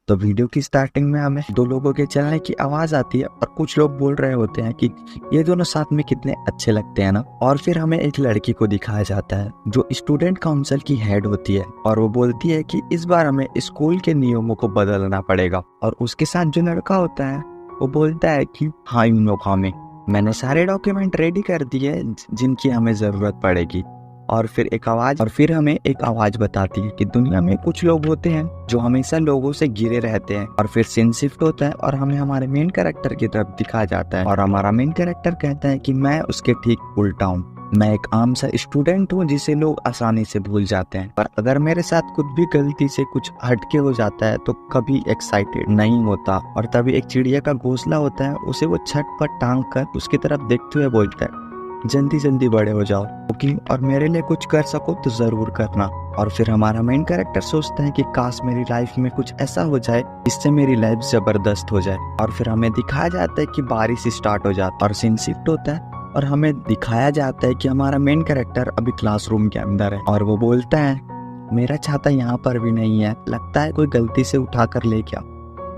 तो वीडियो की स्टार्टिंग में हमें दो लोगों के चलने की आवाज आती है और कुछ लोग बोल रहे होते हैं कि ये दोनों साथ में कितने अच्छे लगते हैं ना। और फिर हमें एक लड़की को दिखाया जाता है जो स्टूडेंट काउंसिल की हेड होती है और वो बोलती है कि इस बार हमें स्कूल के नियमों को बदलना पड़ेगा। और उसके साथ जो लड़का होता है वो बोलता है कि हाँ यूनोका में मैंने सारे डॉक्यूमेंट रेडी कर दिए जिनकी हमें जरूरत पड़ेगी। और फिर हमें एक आवाज बताती है कि दुनिया में कुछ लोग होते हैं जो हमेशा लोगों से घिरे रहते हैं। और फिर सीन शिफ्ट होता है और हमें हमारे मेन कैरेक्टर की तरफ दिखाया जाता है और हमारा मेन कैरेक्टर कहता है कि मैं उसके ठीक उल्टा हूँ। मैं एक आम सा स्टूडेंट हूँ जिसे लोग आसानी से भूल जाते हैं, पर अगर मेरे साथ कुछ भी गलती से कुछ हटके हो जाता है तो कभी एक्साइटेड नहीं होता। और तभी एक चिड़िया का घोंसला होता है, उसे वो छत पर टांग कर उसकी तरफ देखते हुए बोलता है जल्दी जल्दी बड़े हो जाओ क्योंकि और मेरे लिए कुछ कर सको तो जरूर करना। और फिर हमारा मेन कैरेक्टर सोचता है कि काश मेरी लाइफ में कुछ ऐसा हो जाए जिससे मेरी लाइफ जबरदस्त हो जाए। और फिर हमें दिखाया जाता है कि बारिश स्टार्ट हो जाती है और सीन शिफ्ट होता है और हमें दिखाया जाता है कि हमारा मेन कैरेक्टर अभी क्लासरूम के अंदर है और वो बोलता है मेरा छाता यहाँ पर भी नहीं है, लगता है कोई गलती से उठा कर ले गया,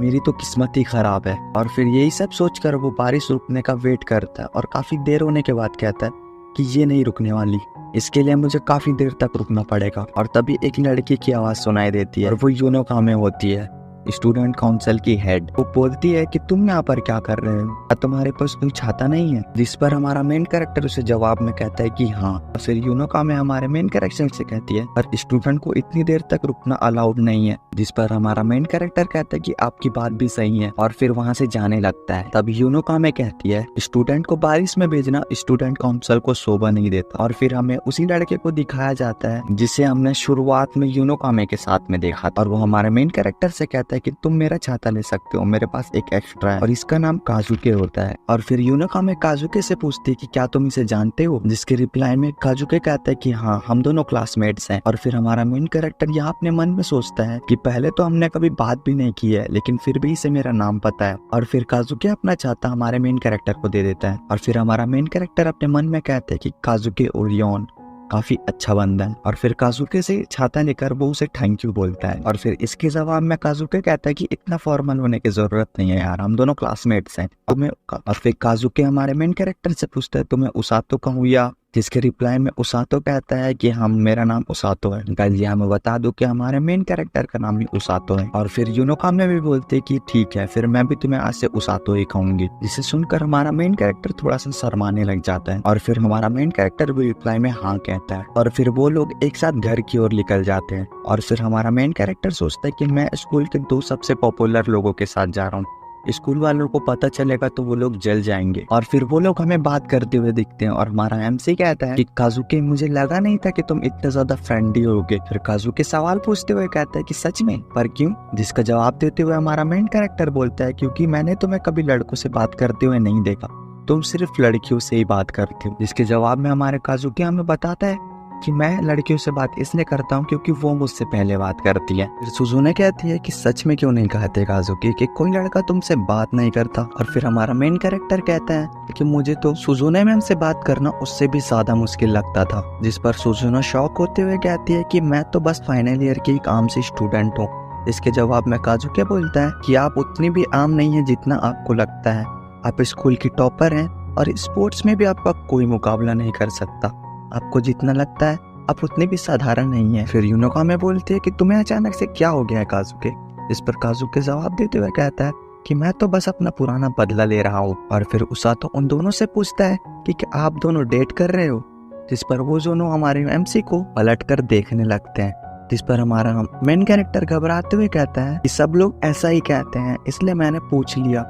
मेरी तो किस्मत ही खराब है। और फिर यही सब सोचकर वो बारिश रुकने का वेट करता है और काफी देर होने के बाद कहता है कि ये नहीं रुकने वाली, इसके लिए मुझे काफी देर तक रुकना पड़ेगा। और तभी एक लड़की की आवाज सुनाई देती है और वो यूनोका में होती है, स्टूडेंट काउंसिल की हेड। वो बोलती है कि तुम यहाँ पर क्या कर रहे हो, क्या तुम्हारे पास कोई छाता नहीं है? जिस पर हमारा मेन कैरेक्टर उसे जवाब में कहता है कि हाँ। और फिर यूनोका में हमारे मेन कैरेक्टर से कहती है पर स्टूडेंट को इतनी देर तक रुकना अलाउड नहीं है। जिस पर हमारा मेन कैरेक्टर कहता है कि आपकी बात भी सही है और फिर वहाँ से जाने लगता है। तब यूनोका में कहती है स्टूडेंट को बारिश में भेजना स्टूडेंट काउंसिल को शोभा नहीं देता। और फिर हमें उसी लड़के को दिखाया जाता है जिसे हमने शुरुआत में यूनोका में के साथ में देखा और वो हमारे मेन कैरेक्टर से कहता है कि तुम मेरा छाता ले सकते हो, मेरे पास एक एक्स्ट्रा है और इसका नाम काजुके होता है। और फिर यूनोका में काजुके से पूछती है कि क्या तुम इसे जानते हो? जिसके रिप्लाई में काजुके कहता है कि हाँ हम दोनों क्लासमेट्स हैं। और फिर हमारा मेन कैरेक्टर यहाँ अपने मन में सोचता है कि पहले तो हमने कभी बात भी नहीं की है लेकिन फिर भी इसे मेरा नाम पता है। और फिर काजुके अपना छाता हमारे मेन कैरेक्टर को दे देता है और फिर हमारा मेन कैरेक्टर अपने मन में कहता है कि काजुके ओरियन काफी अच्छा बंदा है। और फिर काजुके से छाता लेकर वो उसे थैंक यू बोलता है। और फिर इसके जवाब में काजुके कहता है कि इतना फॉर्मल होने की जरूरत नहीं है यार, हम दोनों क्लासमेट्स हैं। और फिर काजुके हमारे मेन कैरेक्टर से पूछता है तुम्हें उसातो कहूँ या? जिसके रिप्लाई में उसातो कहता है कि हम मेरा नाम उसातो है। गाइस यहाँ मैं बता दूं कि हमारे मेन कैरेक्टर का नाम भी उसातो है। और फिर यूनोका में भी बोलते कि ठीक है फिर मैं भी तुम्हें आज से उसातो ही कहूंगी। जिसे सुनकर हमारा मेन कैरेक्टर थोड़ा सा शर्माने लग जाता है और फिर हमारा मेन कैरेक्टर भी रिप्लाई में हाँ कहता है। और फिर वो लोग एक साथ घर की ओर निकल जाते हैं। और फिर हमारा मेन कैरेक्टर सोचता है कि मैं स्कूल के दो सबसे पॉपुलर लोगों के साथ जा रहा हूँ, स्कूल वालों को पता चलेगा तो वो लोग जल जाएंगे। और फिर वो लोग हमें बात करते हुए दिखते हैं और हमारा एमसी कहता है कि काजुके मुझे लगा नहीं था कि तुम इतने ज्यादा फ्रेंडली होगे। फिर काजुके सवाल पूछते हुए कहता है कि सच में, पर क्यों? जिसका जवाब देते हुए हमारा मेन कैरेक्टर बोलता है क्योंकि मैंने तुम्हें कभी लड़कों से बात करते हुए नहीं देखा, तुम सिर्फ लड़कियों से ही बात करते हो। जिसके जवाब में हमारे काजुके हमें बताता है कि मैं लड़कियों से बात इसलिए करता हूँ क्योंकि वो मुझसे पहले बात करती है। फिर सुजुने कहती है कि सच में क्यों नहीं कहते काजुकी कि कोई लड़का तुमसे बात नहीं करता। और फिर हमारा मेन कैरेक्टर कहता है कि मुझे तो सुजुने मैम से बात करना उससे भी ज्यादा मुश्किल लगता था। जिस पर सुजुना शॉक होते हुए कहती है कि मैं तो बस फाइनल ईयर की एक आम सी स्टूडेंट हूँ। इसके जवाब में काजुके बोलता है कि आप उतनी भी आम नहीं है जितना आपको लगता है, आप स्कूल की टॉपर हैं और स्पोर्ट्स में भी आपका कोई मुकाबला नहीं कर सकता, आपको जितना लगता है आप उतने भी साधारण नहीं है। फिर यूनोका में बोलती है कि तुम्हें अचानक से क्या हो गया है काजुके? इस पर काजुके जवाब देते हुए कहता है कि मैं तो बस अपना पुराना बदला ले रहा हूँ। और फिर उसातो उन दोनों से पूछता है कि क्या आप दोनों डेट कर रहे हो? जिस पर वो दोनों हमारे एमसी को पलट कर देखने लगते हैं। जिस पर हमारा मेन कैरेक्टर घबराते हुए कहता है कि सब लोग ऐसा ही कहते हैं इसलिए मैंने पूछ लिया।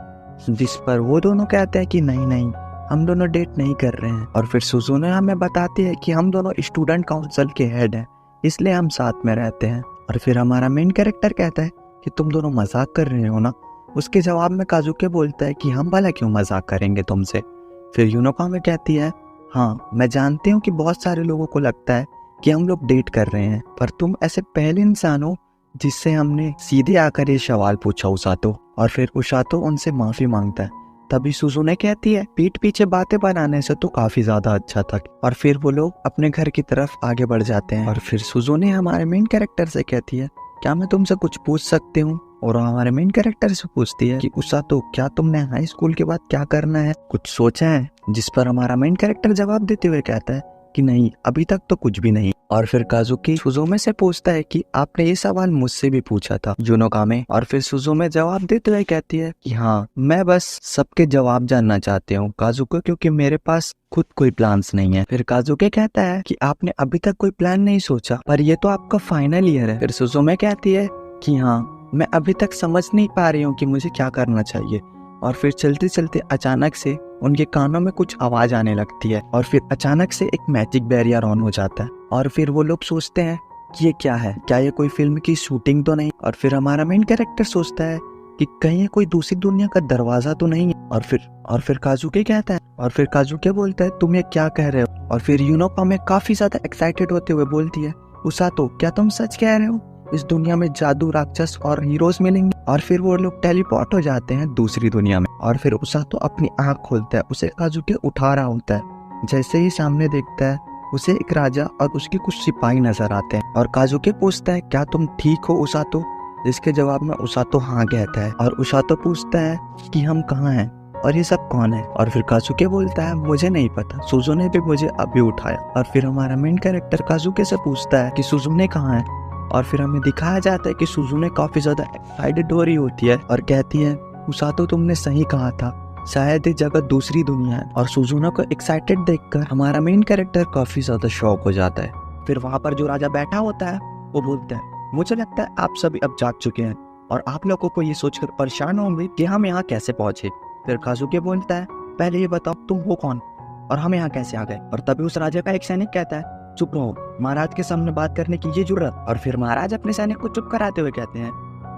जिस पर वो दोनों कहते हैं कि नहीं हम दोनों डेट नहीं कर रहे हैं। और फिर सुजुने हमें बताती है कि हम दोनों स्टूडेंट काउंसिल के हेड हैं इसलिए हम साथ में रहते हैं। और फिर हमारा मेन कैरेक्टर कहता है कि तुम दोनों मजाक कर रहे हो ना? उसके जवाब में काजुके बोलता है कि हम भला क्यों मजाक करेंगे तुमसे। फिर यूनोका में कहती है हाँ मैं जानती हूँ कि बहुत सारे लोगों को लगता है कि हम लोग डेट कर रहे हैं, पर तुम ऐसे पहले इंसान हो जिससे हमने सीधे आकर ये सवाल पूछा उसातो। और फिर उसातो उनसे माफी मांगता है। तभी सुजुने कहती है पीठ पीछे बातें बनाने से तो काफी ज्यादा अच्छा था। और फिर वो लोग अपने घर की तरफ आगे बढ़ जाते हैं। और फिर सुजुने हमारे मेन कैरेक्टर से कहती है क्या मैं तुमसे कुछ पूछ सकती हूँ? और हमारे मेन कैरेक्टर से पूछती है कि उसातो क्या तुमने हाई स्कूल के बाद क्या करना है, कुछ सोचा है? जिस पर हमारा मेन कैरेक्टर जवाब देते हुए कहता है कि नहीं, अभी तक तो कुछ भी नहीं। और फिर काजुकी सुजुमे से पूछता है कि आपने ये सवाल मुझसे भी पूछा था जुनोकामे। और फिर सुजुमे जवाब देते हुए कहती है कि हाँ, मैं बस सबके जवाब जानना चाहती हूँ काजुको, क्योंकि मेरे पास खुद कोई प्लान्स नहीं है। फिर काजुके कहता है कि आपने अभी तक कोई प्लान नहीं सोचा, पर ये तो आपका फाइनल ईयर है। फिर सुजुमे कहती है कि हाँ, मैं अभी तक समझ नहीं पा रही हूँ कि मुझे क्या करना चाहिए। और फिर चलते चलते अचानक से उनके कानों में कुछ आवाज आने लगती है और फिर अचानक से एक मैजिक बैरियर ऑन हो जाता है। और फिर वो लोग सोचते हैं कि ये क्या है, क्या ये कोई फिल्म की शूटिंग तो नहीं? और फिर हमारा मेन कैरेक्टर सोचता है कि कहीं ये कोई दूसरी दुनिया का दरवाजा तो नहीं है। और फिर काजुके कहता है, और फिर काजुके बोलता है तुम ये क्या कह रहे हो? और फिर यूनोकामे काफी ज्यादा एक्साइटेड होते हुए बोलती है उसातो क्या तुम सच कह रहे हो? इस दुनिया में जादू, राक्षस और हीरोज मिलेंगे। और फिर वो लोग टेलीपोर्ट हो जाते हैं दूसरी दुनिया में। और फिर उसातो अपनी आंख खोलता है, उसे काजुके उठा रहा होता है। जैसे ही सामने देखता है उसे एक राजा और उसके कुछ सिपाही नजर आते हैं। और काजुके पूछता है क्या तुम ठीक हो उसातो? जिसके जवाब में उसातो हाँ कहता है। और उसातो पूछता है कि हम कहाँ हैं और ये सब कौन है? और फिर काजुके बोलता है मुझे नहीं पता, सुजो ने भी मुझे अभी उठाया। और फिर हमारा मेन कैरेक्टर काजुके से पूछता है कि सुजुने कहाँ है? और फिर हमें दिखाया जाता है कि सुजुने काफी ज्यादा एक्साइटेड हो रही होती है और कहती है उसातो तुमने सही कहा था, शायद ये जगह दूसरी दुनिया है। और सुजुना को एक्साइटेड देखकर हमारा मेन कैरेक्टर काफी ज्यादा शॉक हो जाता है। फिर वहां पर जो राजा बैठा होता है वो बोलता है मुझे लगता है आप सभी अब जाग चुके हैं और आप लोगों को ये सोचकर परेशान होंगे कि हम यहाँ कैसे पहुंचे। फिर काजुके बोलता है पहले ये बताओ तुम हो कौन और हम यहाँ कैसे आ गए? और तभी उस राजा का एक सैनिक कहता है चुप रहो, महाराज के सामने बात करने की ये जरूरत? और फिर महाराज अपने सैनिक को चुप कराते हुए कहते हैं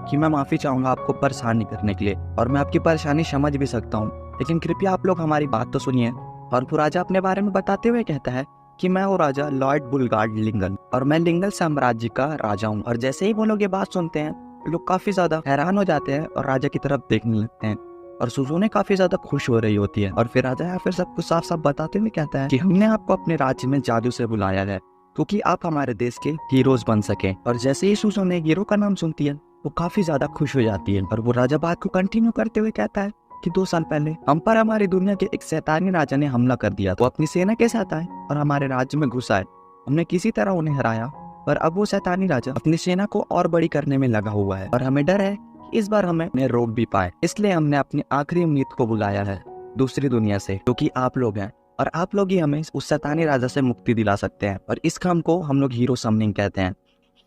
कि मैं माफी चाहूंगा आपको परेशान नहीं करने के लिए और मैं आपकी परेशानी समझ भी सकता हूँ, लेकिन कृपया आप लोग हमारी बात तो सुनिए। और फिर राजा अपने बारे में बताते हुए कहता है कि मैं हूँ राजा लॉर्ड बुलगार्ड लिंगन और मैं लिंगल साम्राज्य का राजा हूँ। और जैसे ही वो लोग ये बात सुनते हैं लोग काफी ज्यादा हैरान हो जाते हैं और राजा की तरफ देखने लगते हैं। और सुजुने काफी ज्यादा खुश हो रही होती है। और फिर राजा या फिर सबको साफ साफ बताते हुए कहता है कि हमने आपको अपने राज्य में जादू से बुलाया है क्योंकि आप हमारे देश के हीरोज बन सके। और जैसे ही सुजुने हीरो का नाम सुनती है वो काफी ज्यादा खुश हो जाती है। और वो राजा बात को कंटिन्यू करते हुए कहता है कि 2 साल पहले हम पर हमारी दुनिया के एक शैतानी राजा ने हमला कर दिया। वो अपनी सेना के साथ आए और हमारे राज्य में घुस आए। हमने किसी तरह उन्हें हराया, पर अब वो शैतानी राजा अपनी सेना को और बड़ी करने में लगा हुआ है और हमें डर है इस बार हमें उन्हें रोक भी पाए। इसलिए हमने अपनी आखिरी उम्मीद को बुलाया है दूसरी दुनिया से, क्योंकि आप लोग हैं और आप लोग ही हमें उस शैतानी राजा से मुक्ति दिला सकते हैं। और इस काम को हम लोग हीरो समनिंग कहते हैं।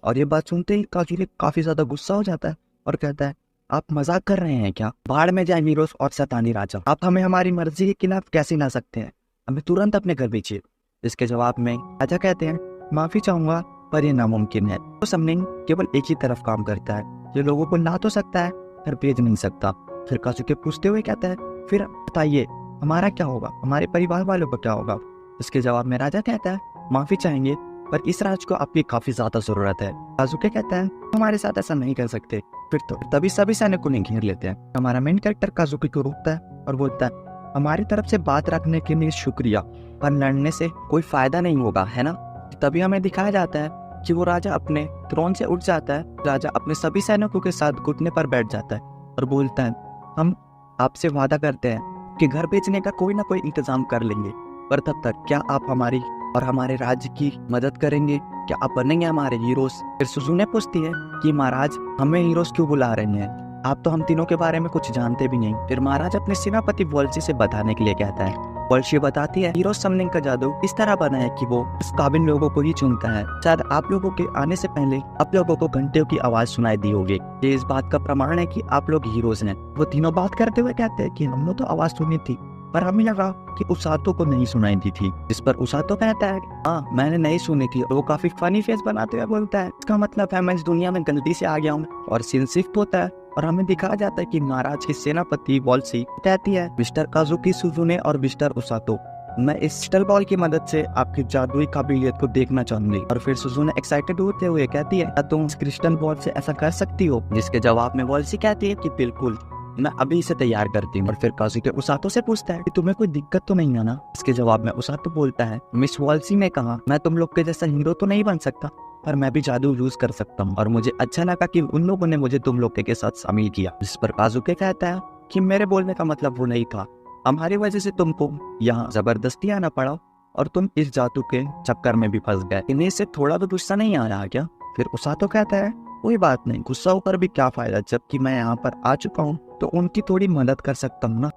और ये बात सुनते ही काजुके काफी ज्यादा गुस्सा हो जाता है और कहता है आप मजाक कर रहे हैं क्या? बाढ़ में जाए हीरोज और शैतानी राजा, आप हमें हमारी मर्जी के खिलाफ कैसे ला सकते हैं? हमें तुरंत अपने घर भेजिए। इसके जवाब में राजा कहते हैं माफी चाहूंगा पर यह नामुमकिन है। तो समनिंग केवल एक ही तरफ काम करता है, ये लोगों को ला तो सकता है पर भेज नहीं सकता। फिर काजुके पूछते हुए कहता है फिर बताइए हमारा क्या होगा, हमारे परिवार वालों का क्या होगा? इसके जवाब में राजा कहता है माफी चाहेंगे पर इस राज को आपकी काफी ज्यादा जरूरत है। काजुके कहता है हमारे साथ ऐसा नहीं कर सकते। फिर तो तभी सभी सैनिक उन्हें घेर लेते हैं। हमारा मेन कैरेक्टर काजुके को रोकता है और बोलता है हमारी तरफ से बात रखने के लिए शुक्रिया, पर लड़ने से कोई फायदा नहीं होगा, है ना? तभी हमें दिखाया जाता है कि वो राजा अपने थ्रोन से उठ जाता है। राजा अपने सभी सैनिकों के साथ घुटने पर बैठ जाता है और बोलता है हम आपसे वादा करते हैं कि घर बेचने का कोई ना कोई इंतजाम कर लेंगे, पर तब तक क्या आप हमारी और हमारे राज्य की मदद करेंगे? क्या आप बनेंगे हमारे हीरोज? फिर सुजुने पूछती है कि महाराज हमें हीरोज क्यों बुला रहे हैं, आप तो हम तीनों के बारे में कुछ जानते भी नहीं। फिर महाराज अपने सेनापति वॉल्सी से बताने के लिए कहता है। वॉल्सी बताती है हीरो समनिंग का जादू इस तरह बना है कि वो इस काबिल लोगों को ही चुनता है। शायद आप लोगों के आने से पहले आप लोगों को घंटियों की आवाज सुनाई दी होगी, ये इस बात का प्रमाण है कि आप लोग हीरोज हैं। वो तीनों बात करते हुए कहते हैं कि हमने तो आवाज सुनी थी पर हमें लगा कि उसातो को नहीं सुनाई दी थी। जिस पर उसातो कहता है हाँ मैंने नहीं सुनी थी। वो काफी फनी फेस बनाते हुए बोलता है इसका मतलब है मैं इस दुनिया में गलती से आ गया हूँ। और सीन शिफ्ट होता है और हमें दिखाया जाता है कि महाराज की सेनापति वॉल्सी कहती है मिस्टर काजुकी सुजुने और मिस्टर उसातो, मैं इस क्रिस्टल बॉल की मदद से आपकी जादुई काबिलियत को देखना चाहूंगी। और फिर सुजुने एक्साइटेड होते हुए कहती है क्या तुम इस क्रिस्टल बॉल से ऐसा कर सकती हो? जिसके जवाब में वॉल्सी कहती है कि बिल्कुल, मैं अभी इसे तैयार करती हूँ। और फिर काजुके उसातो से पूछता है कि तुम्हें कोई दिक्कत तो नहीं है ना? इसके जवाब में उसातो बोलता है मिस वॉल्सी ने कहा मैं तुम लोग के जैसा हीरो तो नहीं बन सकता, पर मैं भी जादू यूज कर सकता हूँ। और मुझे अच्छा लगा कि उन लोगों ने मुझे तुम लोग के साथ शामिल किया। जिस पर काजुके कहता है कि मेरे बोलने का मतलब वो नहीं था, हमारी वजह से तुमको यहाँ जबरदस्ती आना पड़ा और तुम इस जादू के चक्कर में भी फंस गए। इन्हें से थोड़ा तो गुस्सा नहीं आ रहा क्या? फिर उसातो कहता है कोई बात नहीं, गुस्सा होकर भी क्या फायदा, जबकि मैं यहाँ पर आ चुका हूँ तो उनकी थोड़ी मदद कर सकता हूँ ना।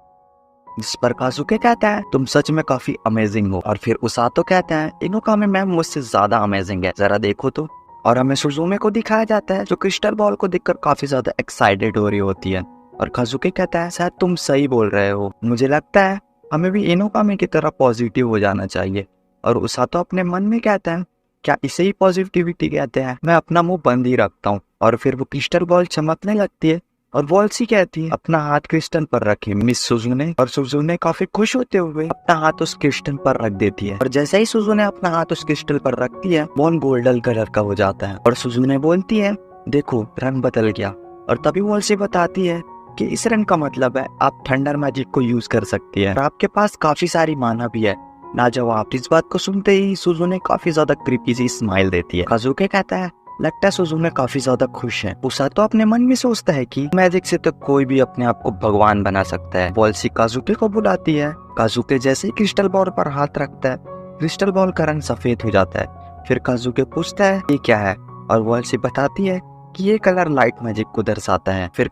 जिस पर काजुके कहता है तुम सच में काफी अमेजिंग हो। और फिर उसातो कहता है इनोकामे मैम मुझसे ज्यादा अमेजिंग है, जरा देखो तो। और हमें सुजुमे को दिखाया जाता है जो क्रिस्टल बॉल को देखकर काफी ज्यादा एक्साइटेड हो रही होती है। और काजुके कहता है शायद तुम सही बोल रहे हो, मुझे लगता है हमें भी इनोकामे की तरह पॉजिटिव हो जाना चाहिए। और उसातो अपने मन में कहता है क्या इसे ही पॉजिटिविटी कहते हैं? मैं अपना मुंह बंद ही रखता हूँ। और फिर वो क्रिस्टल बॉल चमकने लगती है और वॉल्सी कहती है अपना हाथ क्रिस्टल पर रखे मिस सुजुने। और सुजुने काफी खुश होते हुए अपना हाथ उस क्रिस्टल पर रख देती है। और जैसे ही सुजुने अपना हाथ उस क्रिस्टल पर रखती है बॉल गोल्डन कलर का हो जाता है। और सुजुने बोलती है देखो रंग बदल गया। और तभी वॉल्सी बताती है कि इस रंग का मतलब है आप थंडर मैजिक को यूज कर सकती है और आपके पास काफी सारी माना भी है। नाजवाब इस बात को सुनते ही सुजुने काफी ज्यादा क्रीपी सी स्माइल देती है। काजुके कहता है लगता है सुजुने काफी ज्यादा खुश है। उसातो अपने मन में सोचता है कि मैजिक से तो कोई भी अपने आप को भगवान बना सकता है। वॉल्सी काजुके को बुलाती है। काजुके जैसे ही क्रिस्टल बॉल पर हाथ रखता है क्रिस्टल बॉल का रंग सफेद हो जाता है। फिर काजुके पूछता है ये क्या है और वॉल्सी बताती है कि ये कलर लाइट मैजिक को दर्शाता है। फिर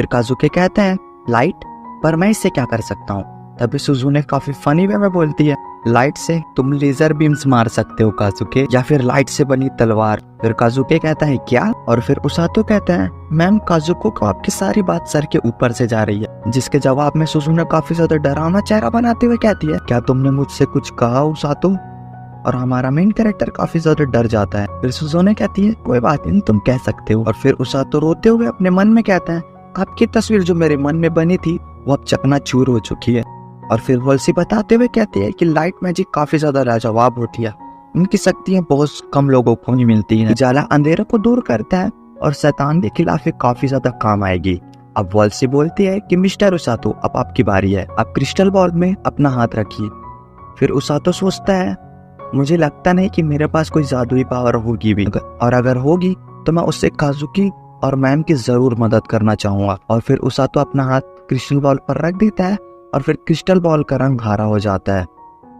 काजुके कहते हैं लाइट, पर मैं इससे क्या कर सकता हूँ? तभी सुजुने काफी फनी वे में बोलती है लाइट से तुम लेजर बीम्स मार सकते हो काजुके, या फिर लाइट से बनी तलवार। फिर काजुके कहता है क्या? और फिर उसातो कहता है मैम काजुको को आपकी सारी बात सर के ऊपर से जा रही है। जिसके जवाब में सुजुने काफी ज्यादा डरावना चेहरा बनाते हुए कहती है क्या तुमने मुझसे कुछ कहा उसातो? और हमारा मेन कैरेक्टर काफी ज्यादा डर जाता है। फिर सुजुने कहती है कोई बात नहीं, तुम कह सकते हो। और फिर उसातो रोते हुए अपने मन में कहता है आपकी तस्वीर जो मेरे मन में बनी थी वो अब चकनाचूर हो चुकी है। और फिर वॉल्सी बताते हुए कहती है कि लाइट मैजिक काफी ज्यादा लाजवाब होती है, उनकी शक्तियां बहुत कम लोगों को ही मिलती हैं। उजाला अंधेरे को दूर करता है और शैतान के खिलाफ काफी ज्यादा काम आएगी। अब वॉल्सी बोलती है कि मिस्टर उसातो अब आपकी बारी है, आप क्रिस्टल बॉल में अपना हाथ रखिए। फिर उसातो सोचता है मुझे लगता नहीं कि मेरे पास कोई जादुई पावर होगी भी, और अगर होगी तो मैं उससे काजुकी और मैम की जरूर मदद करना चाहूंगा। और फिर उसातो अपना हाथ क्रिस्टल बॉल पर रख देता है और फिर क्रिस्टल बॉल का रंग हरा हो जाता है।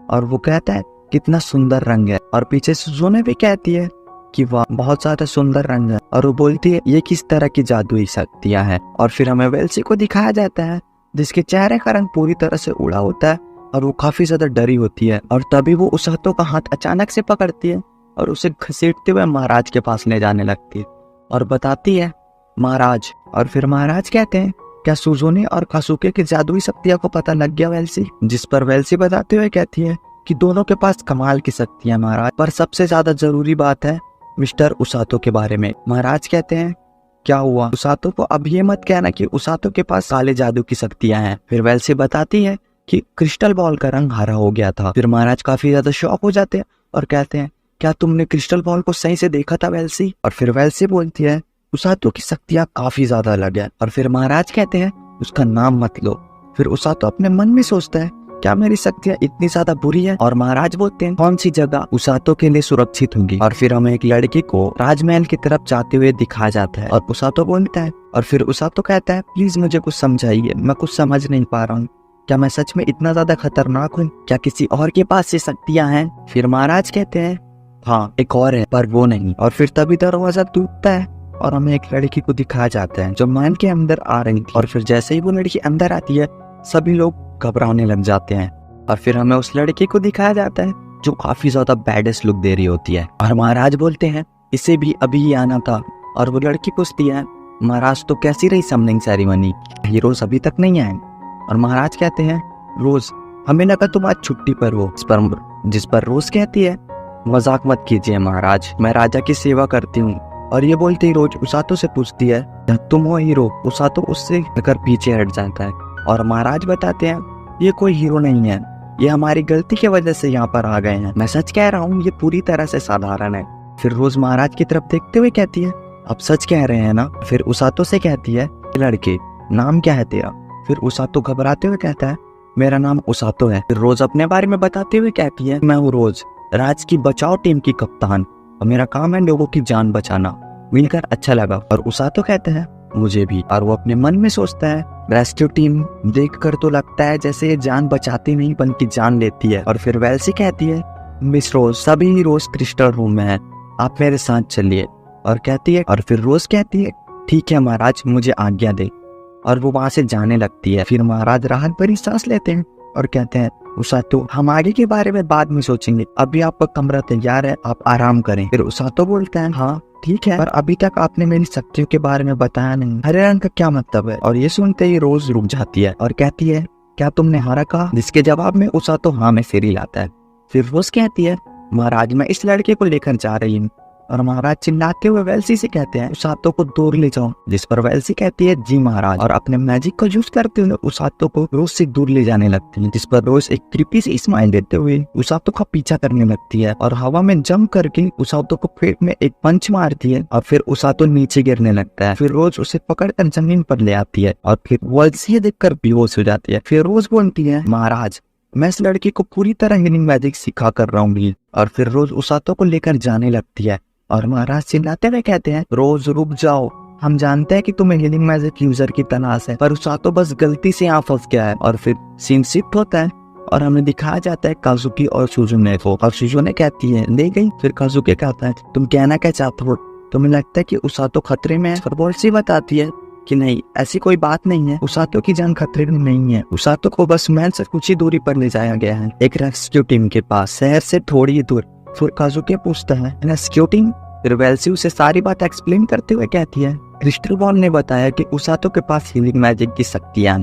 और वो कहता है कितना सुंदर रंग है। और पीछे सुजुने भी कहती है कि वाह बहुत ज्यादा सुंदर रंग है। और वो बोलती है ये किस तरह की जादुई शक्तियां हैं। और फिर हमें वेल्सी को दिखाया जाता है जिसके चेहरे का रंग पूरी तरह से उड़ा होता है और वो काफी ज्यादा डरी होती है। और तभी वो उस हाथों का हाथ अचानक से पकड़ती है और उसे घसीटते हुए महाराज के पास ले जाने लगती है और बताती है महाराज। और फिर महाराज कहते हैं क्या सुजुने और काजुके की जादुई शक्तियों को पता लग गया वेल्सी? जिस पर वेल्सी बताते हुए कहती है कि दोनों के पास कमाल की शक्तियां महाराज, पर सबसे ज्यादा जरूरी बात है मिस्टर उसातो के बारे में। महाराज कहते हैं क्या हुआ? उसातो को अब ये मत कहना कि उसातो के पास काले जादू की शक्तियां हैं। फिर वेल्सी बताती है कि क्रिस्टल बॉल का रंग हरा हो गया था। फिर महाराज काफी ज्यादा शॉक हो जाते हैं और कहते हैं क्या तुमने क्रिस्टल बॉल को सही से देखा था वेल्सी? और फिर वेल्सी बोलती है उसातो की शक्तियां काफी ज्यादा अलग है। और फिर महाराज कहते हैं उसका नाम मत लो। फिर उसातो अपने मन में सोचता है क्या मेरी शक्तियां इतनी ज्यादा बुरी है? और महाराज बोलते हैं कौन सी जगह उसातो के लिए सुरक्षित होंगी? और फिर हमें एक लड़की को राजमहल की तरफ जाते हुए दिखाया जाता है और उसातो बोलता है। और फिर उसातो कहता है प्लीज मुझे कुछ समझाइए, मैं कुछ समझ नहीं पा रहा हूँ, क्या मैं सच में इतना ज्यादा खतरनाक हूँ? क्या किसी और के पास ये शक्तियां हैं? फिर महाराज कहते हैं हाँ एक और है पर वो नहीं। और फिर तभी दरवाजा टूटता है और हमें एक लड़की को दिखाया जाता है जो महल के अंदर आ रही थी। और फिर जैसे ही वो लड़की अंदर आती है सभी लोग घबराने लग जाते हैं। और फिर हमें उस लड़की को दिखाया जाता है जो काफी ज्यादा बैडेस्ट लुक दे रही होती है। और महाराज बोलते हैं इसे भी अभी ही आना था। और वो लड़की पूछती है महाराज तो कैसी रही समनिंग सेरेमनी, हीरोज अभी तक नहीं आए? और महाराज कहते हैं रोज हमें लगा तुम आज छुट्टी पर हो। जिस पर रोज कहती है मजाक मत कीजिए महाराज, मैं राजा की सेवा करती हूँ। और ये बोलते ही रोज उसातो से पूछती है तुम हो हीरो? उसातो उससे लेकर पीछे हट जाता है और महाराज बताते हैं ये कोई हीरो नहीं है, ये हमारी गलती की वजह से यहाँ पर आ गए हैं, मैं सच कह रहा हूँ ये पूरी तरह से साधारण है। फिर रोज महाराज की तरफ देखते हुए कहती है आप सच कह रहे हैं ना? फिर उसातो से कहती है लड़के नाम क्या है तेरा? फिर उसातो घबराते हुए कहता है मेरा नाम उसातो है। फिर रोज अपने बारे में बताते हुए कहती है मैं हूँ रोज, राज की बचाओ टीम की कप्तान और मेरा काम है लोगों की जान बचाना। मिलकर अच्छा लगा। और उसातो कहते हैं मुझे भी। और वो अपने मन में सोचता है रेस्क्यू टीम देखकर तो लगता है जैसे ये जान बचाती नहीं बल्कि जान लेती है। और फिर वेल्सी कहती है मिस रोज सभी रोज क्रिस्टल रूम में है, आप मेरे साथ चलिए। और कहती है और फिर रोज कहती है ठीक है महाराज मुझे आज्ञा दे। और वो वहां से जाने लगती है। फिर महाराज राहत भरी सांस लेते हैं और कहते हैं उसातो हम आगे के बारे में बाद में सोचेंगे, अभी आपका कमरा तैयार है, आप आराम करें। फिर उसातो बोलते हैं हाँ ठीक है, पर अभी तक आपने मेरी शक्तियों के बारे में बताया नहीं, हरे रंग का क्या मतलब है। और ये सुनते ही रोज रुक जाती है और कहती है क्या तुमने हरा कहा, जिसके जवाब में उसातो हाँ में सिर हिलाता है। फिर रोज कहती है महाराज मैं इस लड़के को लेकर जा रही हूँ। और महाराज चिल्लाते हुए वेल्सी से कहते हैं उसातो को दूर ले जाओ, जिस पर वेल्सी कहती है जी महाराज। और अपने मैजिक को यूज करते हुए उसातो को रोज से दूर ले जाने लगती है, जिस पर रोज एक क्रीपी सी स्माइल देते हुए उसातो का पीछा करने लगती है और हवा में जंप करके उसातो को पेट में एक पंच मारती है और फिर उसातो नीचे गिरने लगता है। फिर रोज उसे पकड़कर जमीन पर ले आती है और फिर वेल्सी देखकर बेहोश हो जाती है। फिर रोज बोलती है महाराज मैं इस लड़की को पूरी तरह हीलिंग मैजिक सिखा कर रहूंगी। और फिर रोज उसातो को लेकर जाने लगती है और महाराज चिल्लाते हुए कहते हैं रोज रुक जाओ, हम जानते हैं कि तुम्हें हीलिंग मैजिक यूजर की तलाश है, पर उसातो बस गलती से यहाँ फंस गया है। और फिर सीन शिफ्ट होता है और हमें दिखाया जाता है काजुकी और सुजुने को। और सुजुने कहती है ले गई। फिर काजुकी कहता है तुम कहना क्या चाहते हो, तुम्हें लगता है कि उसातो खतरे में है। पर वेल्सी बताती है कि नहीं ऐसी कोई बात नहीं है, उसातो की जान खतरे में नहीं है। उसातो को बस महल से कुछ ही दूरी पर ले जाया गया है, एक रेस्क्यू टीम के पास, शहर से थोड़ी ही दूर। फिर काजुकी पूछता है रेस्क्यू टीम। फिर वेल्सी उसे सारी बात एक्सप्लेन करते हुए कहती है क्रिस्टल बॉल ने बताया कि उसातो के पास हीलिंग मैजिक की शक्तियां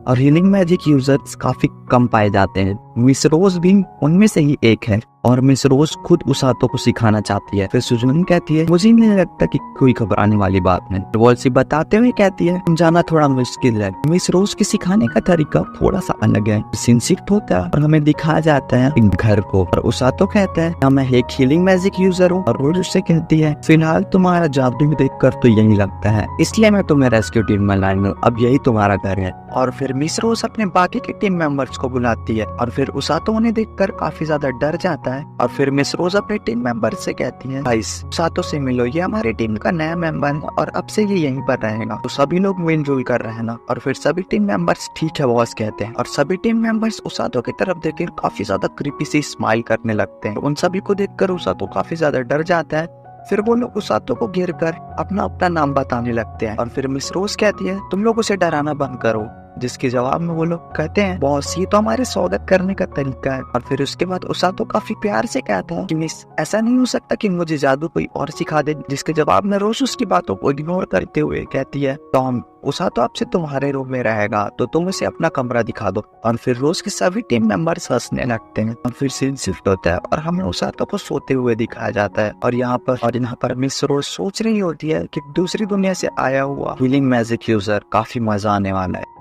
और हीलिंग मैजिक यूजर्स काफी कम पाए जाते हैं। मिस रोज भी उनमें से ही एक है और मिस रोज खुद उसातो को सिखाना चाहती है। फिर सुजुन कहती है मुझे नहीं लगता कि कोई घबराने वाली बात है। वेल्सी बताते हुए कहती है समझाना थोड़ा मुश्किल है, मिस रोज के सिखाने का तरीका थोड़ा सा अलग है। सीन शिफ्ट होता है और हमें दिखाया जाता है घर को और उसातो कहता है मैं एक हीलिंग मैजिक यूजर हूँ। और रोज उससे कहती है फिलहाल तुम्हारा जादू देखकर तो यही लगता है, इसलिए मैं तुम्हें रेस्क्यू टीम में लाई हूँ, अब यही तुम्हारा घर है। और फिर मिस रोज अपने बाकी के टीम मेंबर्स को बुलाती है और फिर उसातो उन्हें देखकर काफी ज्यादा डर जाता है। और फिर मिस रोज अपने टीम मेंबर से कहती है गाइस उसातो से मिलो, ये हमारी टीम का नया मेंबर है और अब से ये यहीं पर रहेगा, तो सभी लोग मिलजुल कर रहना। और फिर सभी टीम मेंबर्स ठीक है बॉस कहते हैं और सभी टीम मेंबर्स उसातो की तरफ देखकर काफी ज्यादा क्रीपी सी स्माइल करने लगते हैं। उन सभी को देखकर उसातो काफी ज्यादा डर जाता है। फिर वो लोग उसातो को घेर कर अपना अपना नाम बताने लगते हैं और फिर मिस रोज कहती है तुम लोग उसे डराना बंद करो, जिसके जवाब में वो लोग कहते हैं बॉस ये तो हमारे स्वागत करने का तरीका है। और फिर उसके बाद उसातो काफी प्यार से कहता है कि मिस ऐसा नहीं हो सकता कि मुझे जादू कोई और सिखा दे, जिसके जवाब में रोज उसकी बातों को इग्नोर करते हुए कहती है टॉम उसातो आपसे तुम्हारे रूम में रहेगा तो तुम उसे अपना कमरा दिखा दो। और फिर रोज के सभी टीम मेंबर्स हंसने लगते हैं और फिर सीन शिफ्ट होता है और हमें उसातो को सोते हुए दिखाया जाता है। और यहाँ पर मिस रोज सोच रही होती है कि दूसरी दुनिया से आया हुआ हीलिंग मैजिक यूजर काफी मजा आने वाला है।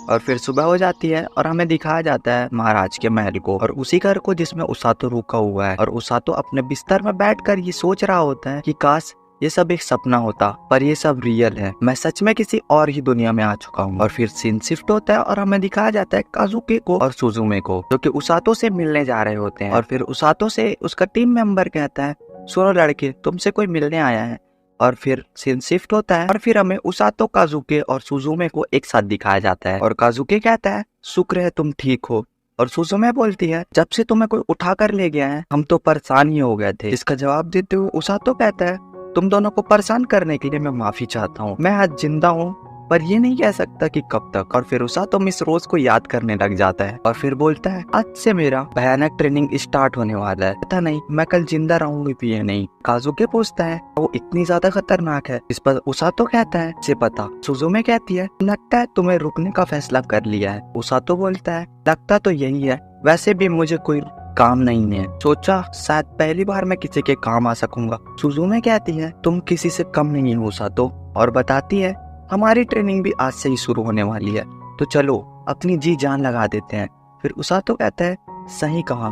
और फिर सुबह हो जाती है और हमें दिखाया जाता है महाराज के महल को और उसी घर को जिसमें उसातो रुका हुआ है। और उसातो अपने बिस्तर में बैठकर ये सोच रहा होता है कि काश ये सब एक सपना होता, पर ये सब रियल है, मैं सच में किसी और ही दुनिया में आ चुका हूँ। और फिर सीन शिफ्ट होता है और हमें दिखाया जाता है काजुके को और सुजुमे को जो कि उसातो से मिलने जा रहे होते हैं। और फिर उसातो से उसका टीम मेंबर कहता है सुनो लड़के तुमसे कोई मिलने आया है। और फिर सीन शिफ्ट होता है और फिर हमें उसातो, काजुके और सुजुमे को एक साथ दिखाया जाता है। और काजुके कहता है शुक्र है तुम ठीक हो। और सुजुमे बोलती है जब से तुम्हें कोई उठा कर ले गया है हम तो परेशान ही हो गए थे। इसका जवाब देते हुए उसातो कहता है तुम दोनों को परेशान करने के लिए मैं माफी चाहता हूँ, मैं आज जिंदा हूँ पर ये नहीं कह सकता कि कब तक। और फिर उसातो मिस रोज को याद करने लग जाता है और फिर बोलता है आज से मेरा भयानक ट्रेनिंग स्टार्ट होने वाला है, पता नहीं मैं कल जिंदा रहूंगी भी या नहीं। काजुके पूछता है वो इतनी ज्यादा खतरनाक है, इस पर उसातो कहता है से पता। सुजुमे कहती है लगता है तुम्हें रुकने का फैसला कर लिया है। उसातो बोलता है लगता तो यही है, वैसे भी मुझे कोई काम नहीं है, सोचा शायद पहली बार मैं किसी के काम आ सकूंगा। सुजुमे कहती है तुम किसी से कम नहीं हो उसातो और बताती है हमारी ट्रेनिंग भी आज से ही शुरू होने वाली है, तो चलो अपनी जी जान लगा देते हैं। फिर उसातो कहता है सही कहा,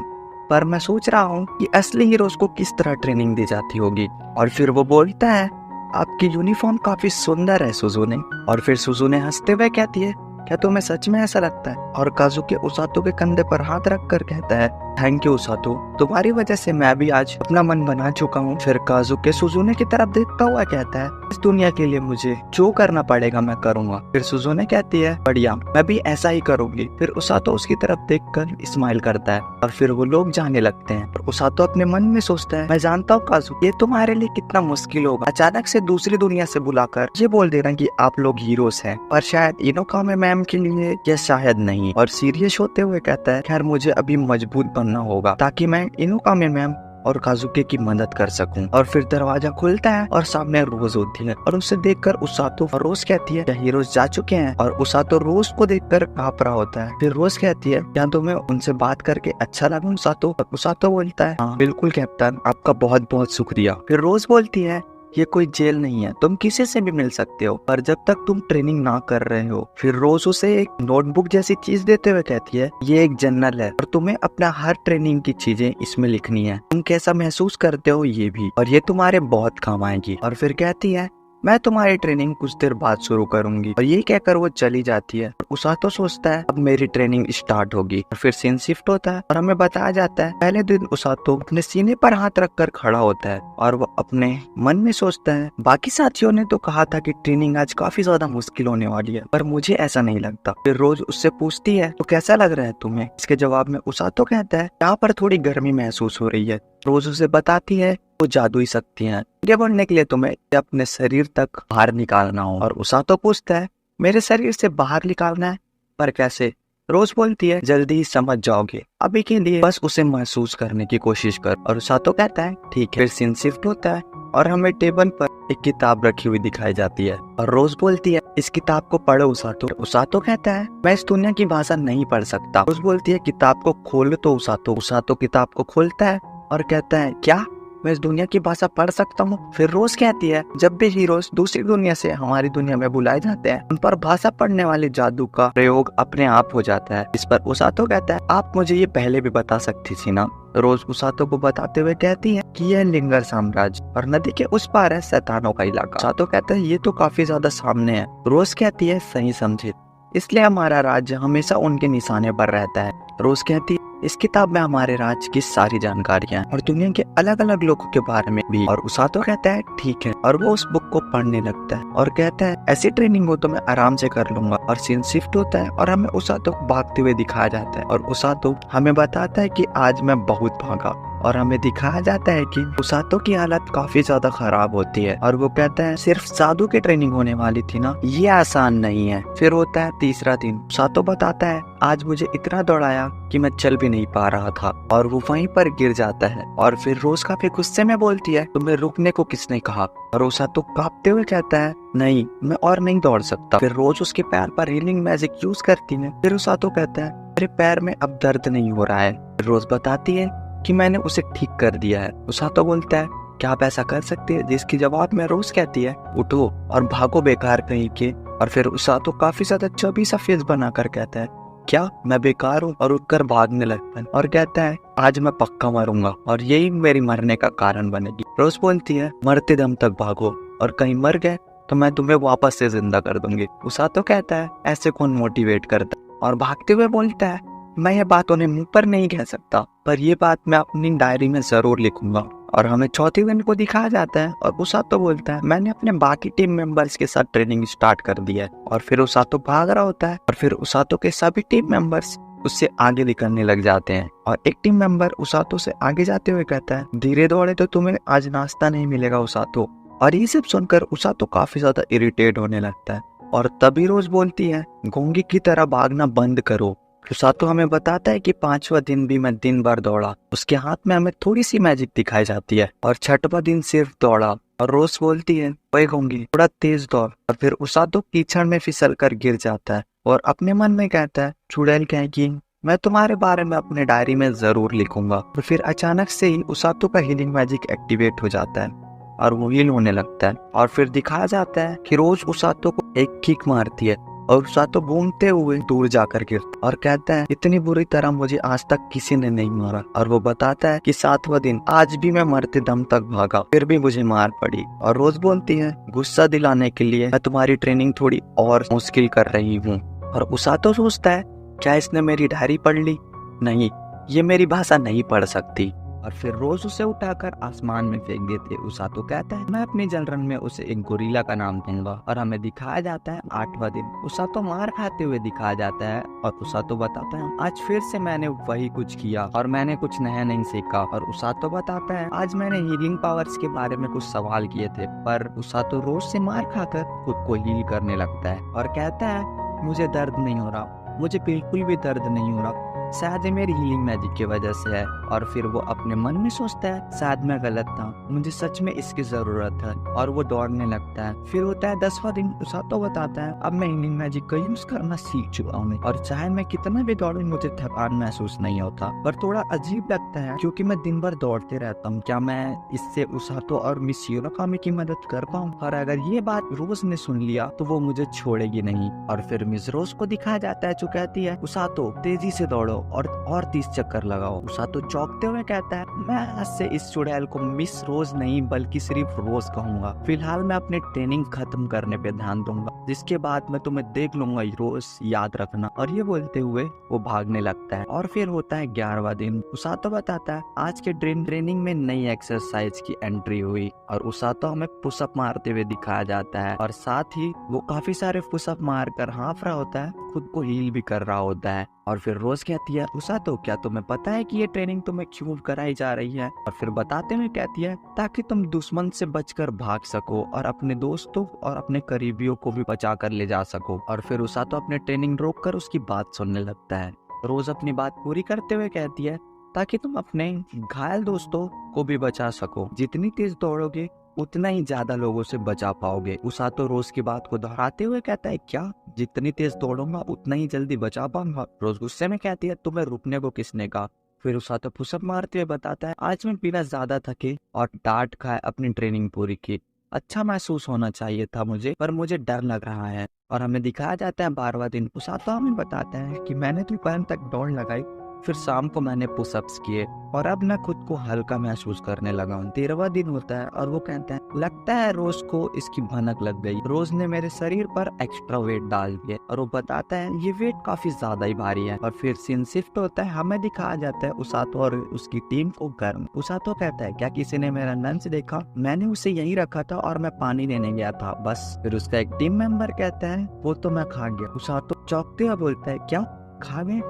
पर मैं सोच रहा हूँ कि असली हीरोज को किस तरह ट्रेनिंग दी जाती होगी। और फिर वो बोलता है आपकी यूनिफॉर्म काफी सुंदर है सुजुने। और फिर सुजुने हंसते हुए कहती है क्या तुम्हें सच में ऐसा लगता है? और काजुकी उसातो के कंधे पर हाथ रख कर कहता है, थैंक यू उसातो, तुम्हारी वजह से मैं भी आज अपना मन बना चुका हूँ। फिर काजुकी सुजुने की तरफ देखता हुआ कहता है, इस दुनिया के लिए मुझे जो करना पड़ेगा मैं करूँगा। फिर सुजुने कहती है, बढ़िया, मैं भी ऐसा ही करूंगी। फिर उसातो उसकी तरफ देखकर स्माइल करता है और फिर वो लोग जाने लगते हैं। और उसातो अपने मन में सोचता है, मैं जानता हूँ काजुकी, ये तुम्हारे लिए कितना मुश्किल होगा अचानक से दूसरी दुनिया से बुलाकर ये बोल देना कि आप लोग हीरोज हैं, पर शायद इनोकामे मैम के लिए यह शायद नहीं। और सीरियस होते हुए कहता है, खैर मुझे अभी मजबूत बनना होगा ताकि मैं इनोकामे मैम और काजुकी की मदद कर सकूं। और फिर दरवाजा खुलता है और सामने रोज होती है और उसे देखकर उसातो और रोज कहती है, क्या हीरोज जा चुके हैं? और उसातो रोज को देखकर कांप रहा होता है। फिर रोज कहती है, क्या तुम्हें उनसे बात करके अच्छा लगा उसातो? और उसातो बोलता है, हाँ बिल्कुल कैप्टन, आपका बहुत बहुत शुक्रिया। फिर रोज बोलती है, ये कोई जेल नहीं है, तुम किसी से भी मिल सकते हो, पर जब तक तुम ट्रेनिंग ना कर रहे हो। फिर रोज उसे एक नोटबुक जैसी चीज देते हुए कहती है, ये एक जर्नल है और तुम्हें अपना हर ट्रेनिंग की चीजें इसमें लिखनी है, तुम कैसा महसूस करते हो ये भी, और ये तुम्हारे बहुत काम आएगी। और फिर कहती है, मैं तुम्हारी ट्रेनिंग कुछ देर बाद शुरू करूंगी। और ये कहकर वो चली जाती है। उसातो सोचता है, अब मेरी ट्रेनिंग स्टार्ट होगी। और फिर सीन शिफ्ट होता है और हमें बताया जाता है, पहले दिन उसातो अपने सीने पर हाथ रखकर खड़ा होता है और वो अपने मन में सोचता है, बाकी साथियों ने तो कहा था कि ट्रेनिंग आज काफी ज्यादा मुश्किल होने वाली है, पर मुझे ऐसा नहीं लगता। फिर रोज उससे पूछती है, तो कैसा लग रहा है तुम्हें? इसके जवाब में उसातो कहता है, यहाँ पर थोड़ी गर्मी महसूस हो रही है। रोज उसे बताती है, वो जादुई शक्तियां हैं, आगे बढ़ने के लिए तुम्हें अपने शरीर तक बाहर निकालना हो। और उसातो पूछता है, मेरे शरीर से बाहर निकालना है, पर कैसे? रोज बोलती है, जल्दी ही समझ जाओगे, अभी के लिए बस उसे महसूस करने की कोशिश कर। और उसातो कहता है, ठीक है। फिर सीन शिफ्ट होता है और हमें टेबल पर एक किताब रखी हुई दिखाई जाती है और रोज बोलती है, इस किताब को पढ़ो उसातो। उसातो कहता है, मैं इस दुनिया की भाषा नहीं पढ़ सकता। रोज बोलती है, किताब को खोलो तो उसातो। उसातो किताब को खोलता है और कहता है, क्या मैं इस दुनिया की भाषा पढ़ सकता हूँ? फिर रोज कहती है, जब भी हीरोज दूसरी दुनिया से हमारी दुनिया में बुलाए जाते हैं, उन पर भाषा पढ़ने वाले जादू का प्रयोग अपने आप हो जाता है। इस पर उसातो कहता है, आप मुझे ये पहले भी बता सकती थी ना। रोज उसातो को बताते हुए कहती है कि यह लिंगर साम्राज्य और नदी के उस पार है शैतानों का इलाका। उसातो कहता है, ये तो काफी ज्यादा सामने है। रोज कहती है, सही समझे, इसलिए हमारा राज्य हमेशा उनके निशाने पर रहता है। रोज कहती है, इस किताब में हमारे राज्य की सारी जानकारियां और दुनिया के अलग अलग लोगों के बारे में भी। और उसातो कहता है, ठीक है। और वो उस बुक को पढ़ने लगता है और कहता है, ऐसी ट्रेनिंग हो तो मैं आराम से कर लूंगा। और सीन शिफ्ट होता है और हमें उसातो को भागते हुए दिखाया जाता है और उसातो हमें बताता है कि आज मैं बहुत भागा। और हमें दिखाया जाता है कि उसातो की हालत काफी ज्यादा खराब होती है और वो कहता है, सिर्फ जादू की ट्रेनिंग होने वाली थी ना, ये आसान नहीं है। फिर होता है तीसरा दिन। उसातो बताता है, आज मुझे इतना दौड़ाया कि मैं चल भी नहीं पा रहा था। और वो वहीं पर गिर जाता है। और फिर रोज काफी गुस्से में बोलती है, तुम्हें रुकने को किसने कहा? और उसातो कांपते हुए कहता है, नहीं, मैं और नहीं दौड़ सकता। फिर रोज उसके पैर पर हीलिंग मैजिक यूज करती है। फिर उसातो कहता है, मेरे पैर में अब दर्द नहीं हो रहा है। रोज बताती है कि मैंने उसे ठीक कर दिया है। उसातो बोलता है, क्या आप ऐसा कर सकते हैं? जिसकी जवाब में रोज कहती है, उठो और भागो बेकार कहीं के। और फिर उसातो काफी ज्यादा चौबी सा फेस बनाकर कहता है, क्या मैं बेकार हूँ? और उठकर भागने लगता है और कहता है, आज मैं पक्का मरूंगा और यही मेरी मरने का कारण बनेगी। रोज बोलती है, मरते दम तक भागो और कहीं मर गए तो मैं तुम्हें वापस से जिंदा कर दूंगी। उसातो कहता है, ऐसे कौन मोटिवेट करता? और भागते हुए बोलता है, मैं ये बात उन्हें मुंह पर नहीं कह सकता, पर ये बात मैं अपनी डायरी में जरूर लिखूंगा। और हमें चौथे दिन को दिखाया जाता है और उसातो बोलता है, मैंने अपने बाकी टीम मेंबर्स के साथ ट्रेनिंग स्टार्ट कर दिया है। और फिर उसातो भाग रहा होता है और फिर उसातो के सभी टीम मेंबर्स उससे आगे निकलने लग जाते हैं। और एक टीम मेंबर उसातो से आगे जाते हुए कहता है, धीरे दौड़े तो तुम्हें आज नाश्ता नहीं मिलेगा उसातो। और ये सब सुनकर उसातो काफी ज्यादा इरिटेट होने लगता है। और तभी रोज बोलती है, घोंगी की तरह भागना बंद करो। उसातो हमें बताता है कि 5वां दिन भी मैं दिन भर दौड़ा। उसके हाथ में हमें थोड़ी सी मैजिक दिखाई जाती है। और 6वां दिन सिर्फ दौड़ा। और रोज बोलती है, ओए घोंगी, थोड़ा तेज दौड़। और फिर उसातो कीचड़ में फिसल कर गिर जाता है और अपने मन में कहता है, चुड़ैल कहेगी, मैं तुम्हारे बारे में अपने डायरी में जरूर लिखूंगा। और फिर अचानक से ही उसातो का हीलिंग मैजिक एक्टिवेट हो जाता है और वो हील होने लगता है। और फिर दिखाया जाता है कि रोज उसातो को एक किक मारती है और उसातो घूमते हुए दूर जाकर गिरता और कहता है, इतनी बुरी तरह मुझे आज तक किसी ने नहीं मारा। और वो बताता है कि 7वां दिन, आज भी मैं मरते दम तक भागा, फिर भी मुझे मार पड़ी। और रोज बोलती है, गुस्सा दिलाने के लिए मैं तुम्हारी ट्रेनिंग थोड़ी और मुश्किल कर रही हूँ। और उसातो सोचता है क्या इसने मेरी डायरी पढ़ ली? नहीं, ये मेरी भाषा नहीं पढ़ सकती। और फिर रोज उसे उठाकर आसमान में फेंक देते। उसातो कहता है मैं अपनी जलरन में उसे एक गोरिल्ला का नाम दूंगा। और हमें दिखाया जाता है 8वां दिन। उसातो मार खाते हुए दिखाया जाता है और उसातो बताता है आज फिर से मैंने वही कुछ किया और मैंने कुछ नया नहीं सीखा। और उसातो बताता है आज मैंने हीलिंग पावर्स के बारे में कुछ सवाल किए थे, पर उसातो रोज से मार खाकर खुद को हील करने लगता है और कहता है मुझे दर्द नहीं हो रहा, मुझे बिल्कुल भी दर्द नहीं हो रहा, शायद ये मेरी हीलिंग मैजिक की वजह से है। और फिर वो अपने मन में सोचता है शायद मैं गलत था, मुझे सच में इसकी जरूरत है। और वो दौड़ने लगता है। फिर होता है 10वां दिन। उसातो बताता है अब मैं हीलिंग मैजिक का यूज करना सीख चुका हूँ और चाहे मैं कितना भी दौड़ूं मुझे थकान महसूस नहीं होता। पर थोड़ा अजीब लगता है क्योंकि मैं दिन भर दौड़ते रहता हूँ, क्या मैं इससे उसातो और मिस युराकामी की मदद कर पाऊँ? और अगर ये बात रोज ने सुन लिया तो वो मुझे छोड़ेगी नहीं। और फिर मिस रोज को दिखाया जाता है जो कहती है उसातो तेजी से दौड़ो और 30 चक्कर लगाओ। उसातो चौंकते हुए कहता है मैं आज से इस चुड़ैल को मिस रोज नहीं बल्कि सिर्फ रोज कहूंगा। फिलहाल मैं अपनी ट्रेनिंग खत्म करने पे ध्यान दूंगा, जिसके बाद मैं तुम्हें देख लूंगा रोज, याद रखना। और ये बोलते हुए वो भागने लगता है। और फिर होता है 11वां दिन। उसातो बताता है आज के ट्रेनिंग में नई एक्सरसाइज की एंट्री हुई और उसातो हमें पुशअप मारते हुए दिखाया जाता है और साथ ही वो काफी सारे पुशअप मारकर हाँफ रहा होता है, खुद को हील भी कर रहा होता है। और फिर रोज कहती है उसातो क्या तुम्हें पता है कि ये ट्रेनिंग तुम्हें क्यों कराई जा रही है? और फिर बताते हुए कहती है ताकि तुम दुश्मन से बचकर भाग सको और अपने दोस्तों और अपने करीबियों को भी बचा कर ले जा सको। और फिर उसातो अपने ट्रेनिंग रोककर उसकी बात सुनने लगता है। रोज अपनी बात पूरी करते हुए कहती है ताकि तुम अपने घायल दोस्तों को भी बचा सको। जितनी तेज दौड़ोगे उतना ही ज्यादा लोगों से बचा पाओगे। उसातो रोज की बात को दोहराते हुए कहता है क्या जितनी तेज दौड़ूंगा उतना ही जल्दी बचा पाऊंगा? रोज गुस्से में कहती है तुम्हें रुकने को किसने कहा? फिर उसातो पुशअप मारते हुए बताता है आज मैं बिना ज्यादा थके और डांट खाए अपनी ट्रेनिंग पूरी की। अच्छा महसूस होना चाहिए था मुझे, पर मुझे डर लग रहा है। और हमें दिखाया जाता है 12वां दिन। उसातो हमें बताता है कि मैंने दोपहर तक दौड़ लगाई, फिर शाम को मैंने पुशअप्स किए और अब मैं खुद को हल्का महसूस करने लगा हूँ। 13वां दिन होता है और वो कहता है लगता है रोज को इसकी भनक लग गई। रोज ने मेरे शरीर पर एक्स्ट्रा वेट डाल दिया और वो बताता है ये वेट काफी ज्यादा ही भारी है। और फिर सीन शिफ्ट होता है। हमें दिखाया जाता है उसातो और उसकी टीम को गर्म। उसातो कहता है क्या किसी ने मेरा लंच देखा? मैंने उसे यहीं रखा था और मैं पानी लेने गया था बस। फिर उसका एक टीम मेंबर कहता है वो तो मैं खा गया। उसातो चौंकते हुए बोलता है क्या खा गए?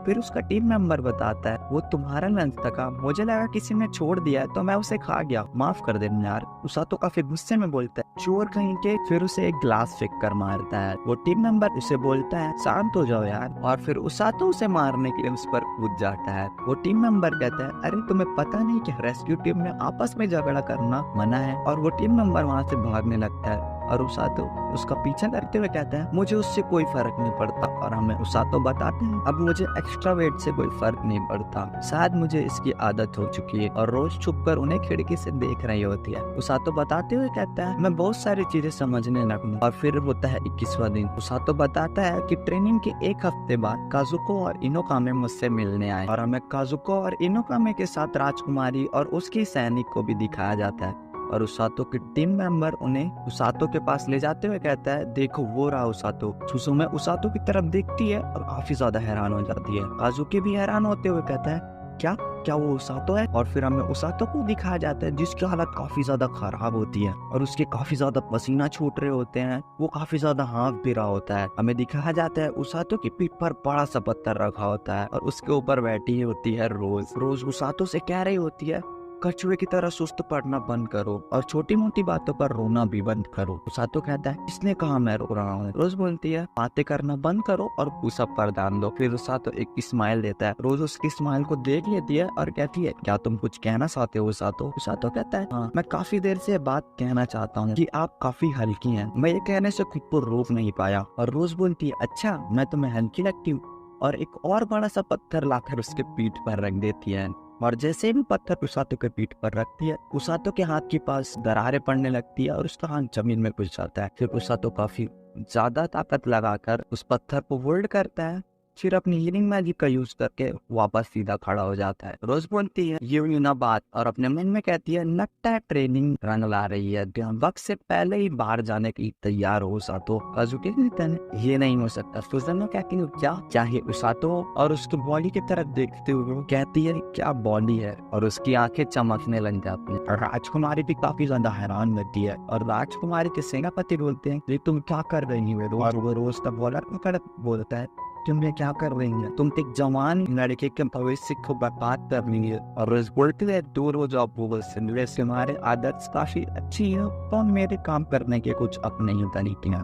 फिर उसका टीम मेंबर बताता है वो तुम्हारा लंच था, मुझे लगा किसी ने छोड़ दिया है तो मैं उसे खा गया, माफ कर देना यार। उसातो काफी गुस्से में बोलता है चोर कहीं के। फिर उसे एक ग्लास फेंक कर मारता है। वो टीम मेंबर उसे बोलता है शांत हो जाओ यार। और फिर उसातो उसे मारने के लिए उस पर कूद जाता है। वो टीम मेंबर कहता है अरे तुम्हें पता नहीं कि रेस्क्यू टीम में आपस में झगड़ा करना मना है? और वो टीम मेंबर वहाँ से भागने लगता है और उसातो उसका पीछा करते हुए कहता है मुझे उससे कोई फर्क नहीं पड़ता। और हमें उसातो बताते हैं अब मुझे एक्स्ट्रा वेट से कोई फर्क नहीं पड़ता, शायद मुझे इसकी आदत हो चुकी है। और रोज छुपकर उन्हें खिड़की से देख रही होती है। उसातो बताते हुए कहता है मैं बहुत सारी चीजें समझने लगूं। और फिर होता है 21वां दिन। उसातो बताता है कि ट्रेनिंग के एक हफ्ते बाद काजुको और इनोकामे मुझसे मिलने आए और हमें काजुको और इनोकामे के साथ राजकुमारी और उसकी सैनिक को भी दिखाया जाता है। और उसातो के टीम मेंबर उन्हें उसातो के पास ले जाते हुए कहता है देखो वो रहा उसातो। सुसुमे उसातो की तरफ देखती है और काफी ज्यादा हैरान हो जाती है। काजुकी भी हैरान होते हुए कहता है क्या वो उसातो है? और फिर हमें उसातो को दिखाया जाता है जिसकी हालत काफी ज्यादा खराब होती है और उसके काफी ज्यादा पसीना छूट रहे होते हैं। वो काफी ज्यादा हाँफ भी रहा होता है। हमें दिखाया जाता है उसातो की पीठ पर बड़ा सा पत्थर रखा होता है और उसके ऊपर बैठी होती है रोज उसातो से कह रही होती है कछुए की तरह सुस्त पड़ना बंद करो और छोटी मोटी बातों पर रोना भी बंद करो। उसातो कहता है इसने कहा मैं रो रहा हूँ? रोज बोलती है बातें करना बंद करो और पुशअप पर ध्यान दो। फिर उसातो एक स्माइल देता है। रोज उसकी स्माइल को देख लेती है और कहती है क्या तुम कुछ कहना चाहते हो उसातो? उसातो कहता है हाँ, मैं काफी देर से बात कहना चाहता हूँ कि आप काफी हल्की हैं। मैं ये कहने से खुद को रोक नहीं पाया। और रोज बोलती है अच्छा मैं तुम्हें हल्की लगती हूँ? और एक और बड़ा सा पत्थर लाकर उसके पीठ पर रख देती है। और जैसे भी पत्थर उसातो के पीठ पर रखती है उसातो के हाथ के पास दरारें पड़ने लगती है और उसका हाथ जमीन में घुस जाता है। फिर उसातो काफी ज्यादा ताकत लगाकर उस पत्थर को होल्ड करता है फिर अपनी हीलिंग मैजिक का यूज करके वापस सीधा खड़ा हो जाता है। रोज बोलती है ये ना बात और अपने मन में कहती है लगता है ट्रेनिंग रंग ला रही है, वक्त से पहले ही बाहर जाने के लिए तैयार हो उसातो। काजुकी कहता है ये नहीं हो सकता। सुजुना कहती है क्या चाहे उसातो और उसकी बॉडी की तरफ देखते हुए कहती है क्या बॉडी है, और उसकी आंखें चमकने लग जाती है। राजकुमारी भी काफी ज्यादा हैरान लगती है और राजकुमारी के सेनापति बोलते हैं ये तुम क्या कर रही हो, और वो रोज का बॉलर बोलता है तुम ये क्या कर रही है, तुम एक जवान लड़के के भविष्य को बर्बाद कर रही है। और रोज बोलते है दूर हो जाओ भूगोल से, वैसे हमारे आदत काफी अच्छी है तो मेरे काम करने के कुछ अपने ही तरीके हैं।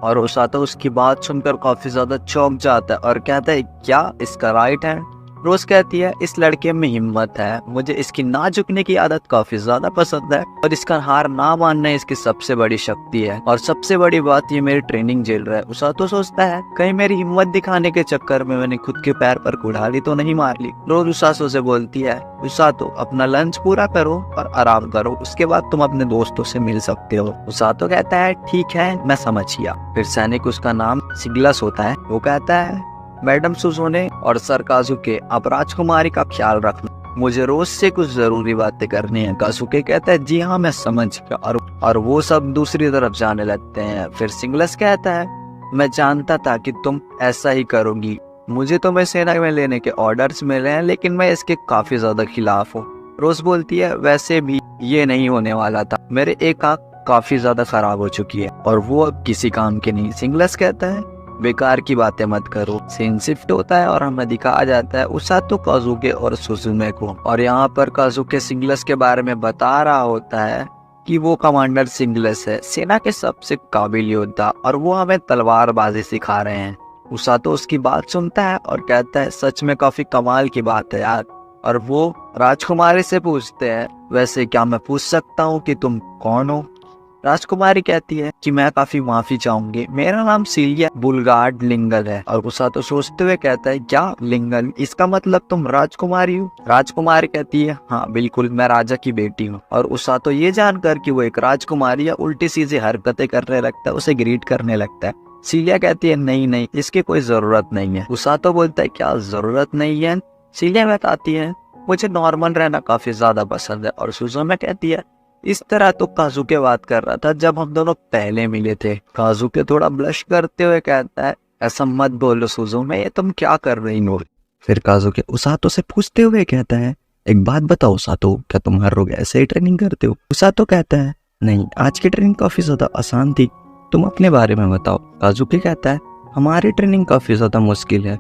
और उसातो उसकी बात सुनकर काफी ज्यादा चौंक जाता है और कहता है क्या इसका राइट है। रोज कहती है इस लड़के में हिम्मत है, मुझे इसकी ना झुकने की आदत काफी ज्यादा पसंद है और इसका हार ना मानना इसकी सबसे बड़ी शक्ति है, और सबसे बड़ी बात ये मेरी ट्रेनिंग झेल रहा है। उसातो सोचता है कहीं मेरी हिम्मत दिखाने के चक्कर में मैंने खुद के पैर पर कुल्हाड़ी तो नहीं मार ली। रोज उसातो से बोलती है उसातो अपना लंच पूरा करो और आराम करो, उसके बाद तुम अपने दोस्तों से मिल सकते हो। उसातो कहता है ठीक है मैं समझ गया। फिर सैनिक, उसका नाम सिगलस होता है, वो कहता है मैडम सुजुने और सर काजुके आप राजकुमारी का ख्याल रखना, मुझे रोज से कुछ जरूरी बातें करनी है। काजुके कहता है जी हाँ मैं समझ गया, और वो सब दूसरी तरफ जाने लगते हैं। फिर सिंगलस कहता है मैं जानता था कि तुम ऐसा ही करोगी, मुझे तो मैं सेना में लेने के ऑर्डर्स मिले हैं लेकिन मैं इसके काफी ज्यादा खिलाफ हूँ। रोज बोलती है वैसे भी ये नहीं होने वाला था, मेरे एक आंख काफी ज्यादा खराब हो चुकी है और वो अब किसी काम की नहीं। सिंगलस कहता है बेकार की बातें मत करो। सीन शिफ्ट होता है और हमें दिखाया जाता है उसातो, काजुके और सुजुने को, और यहाँ पर काजुके सिंगलस के बारे में बता रहा होता है कि वो कमांडर सिंगलस है, सेना के सबसे काबिल योद्धा, और वो हमें तलवारबाजी सिखा रहे हैं। उसातो उसकी बात सुनता है और कहता है सच में काफी कमाल की बात है यार। और वो राजकुमारी से पूछते हैं वैसे क्या मैं पूछ सकता हूँ कि तुम कौन हो। राजकुमारी कहती है कि मैं काफी माफी चाहूंगी, मेरा नाम सिलिया बुलगार्ड लिंगल है। और उसातो सोचते हुए कहता है क्या लिंगल, इसका मतलब तुम राजकुमारी हो। राजकुमारी कहती है हाँ बिल्कुल मैं राजा की बेटी हूँ। और उसातो ये जानकर कि वो एक राजकुमारी या उल्टी सीधी हरकतें करने लगता है उसे ग्रीट करने लगता है। सिलिया कहती है नहीं नहीं इसकी कोई जरूरत नहीं है। उसातो बोलता है क्या जरूरत नहीं है। सिलिया बताती है मुझे नॉर्मल रहना काफी ज्यादा पसंद है। और सुजुने कहती है इस तरह तो काजुके बात कर रहा था जब हम दोनों पहले मिले थे। काजुके थोड़ा ब्लश करते हुए कहता है ऐसा मत बोलो सुजुने, ये तुम क्या कर रही हो। फिर काजुके उसातो से पूछते हुए कहता है एक बात बताओ उसातो, क्या तुम हर रोज ऐसे ही ट्रेनिंग करते हो। उसातो कहता है नहीं आज की ट्रेनिंग काफी ज्यादा आसान थी, तुम अपने बारे में बताओ। काजुके कहता है हमारी ट्रेनिंग काफी ज्यादा मुश्किल है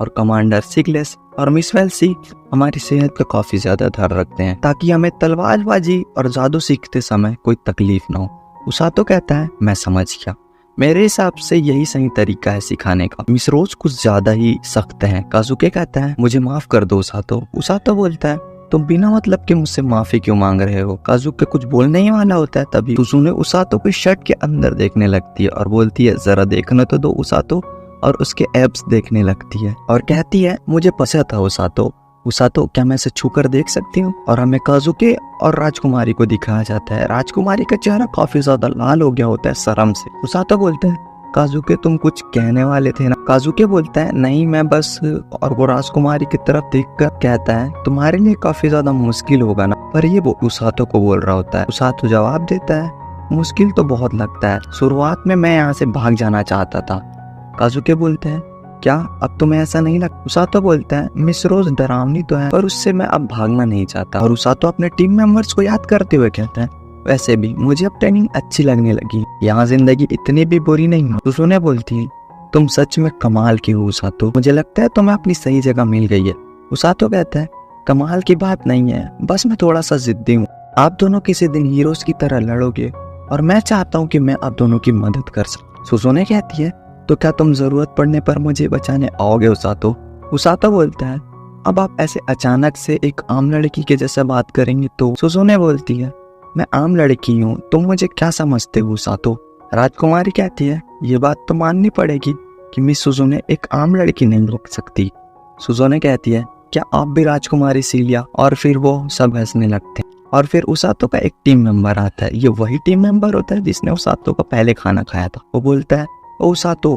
और कमांडर सिगलेस और मिस वेल्सी हमारी सेहत का काफी ज्यादा ध्यान रखते हैं ताकि हमें तलवारबाजी और जादू सीखते समय कोई तकलीफ ना हो। उसातो कहता है मैं समझ गया, मेरे हिसाब से यही सही तरीका है सिखाने का, मिस रोज कुछ ज्यादा ही सख्त है। काजुके कहता है मुझे माफ कर दो उसातो। उसातो बोलता है तुम बिना मतलब के मुझसे माफी क्यों मांग रहे हो। काजुके कुछ बोलने ही वाला होता है तभी सुजुने उसातो की शर्ट के अंदर देखने लगती है और बोलती है जरा देखने तो दो उसातो, और उसके एब्स देखने लगती है और कहती है मुझे पसंद था उसातो। उसातो क्या मैं इसे छूकर देख सकती हूँ। और हमें काजुके और राजकुमारी को दिखाया जाता है। राजकुमारी का चेहरा काफी ज्यादा लाल हो गया होता है शर्म से। उसातो बोलते हैं काजुके तुम कुछ कहने वाले थे ना। काजुके बोलता है नहीं मैं बस, और वो राजकुमारी की तरफ देखकर कहता है तुम्हारे लिए काफी ज्यादा मुश्किल होगा ना। पर ये वो उसातो को बोल रहा होता है। उसातो जवाब देता है मुश्किल तो बहुत लगता है, शुरुआत में मैं यहाँ से भाग जाना चाहता था। काजुके बोलते हैं क्या अब तुम्हें ऐसा नहीं लगता। उसातो बोलता है मिस रोज डरावनी तो है पर उससे मैं अब भागना नहीं चाहता। और उसातो अपने टीम मेंबर्स को याद करते हुए कहता है वैसे भी मुझे अब ट्रेनिंग अच्छी लगने लगी, यहाँ जिंदगी इतनी भी बुरी नहीं है। सुजुने बोलती है तुम सच में कमाल की हो उसातो, मुझे लगता है तुम्हें अपनी सही जगह मिल गई है। उसातो कहता है कमाल की बात नहीं है, बस मैं थोड़ा सा जिद्दी हूँ। आप दोनों किसी दिन हीरोज की तरह लड़ोगे और मैं चाहता हूँ कि मैं आप दोनों की मदद कर सकूं। सुजुने कहती है तो क्या तुम जरूरत पड़ने पर मुझे बचाने आओगे उसातो। उसातो बोलता है अब आप ऐसे अचानक से एक आम लड़की के जैसे बात करेंगे तो। सुजुने बोलती है मैं आम लड़की हूँ, तुम मुझे क्या समझते हो उसातो। राजकुमारी कहती है ये बात तो माननी पड़ेगी कि मिस सुजुने एक आम लड़की नहीं रोक सकती। सुजुने कहती है क्या आप भी राजकुमारी सिलिया। और फिर वो सब हंसने लगते हैं। और फिर उसातो का एक टीम मेंबर आता है, ये वही टीम मेंबर होता है जिसने उसातो का पहले खाना खाया था। वो बोलता है ओ उसातो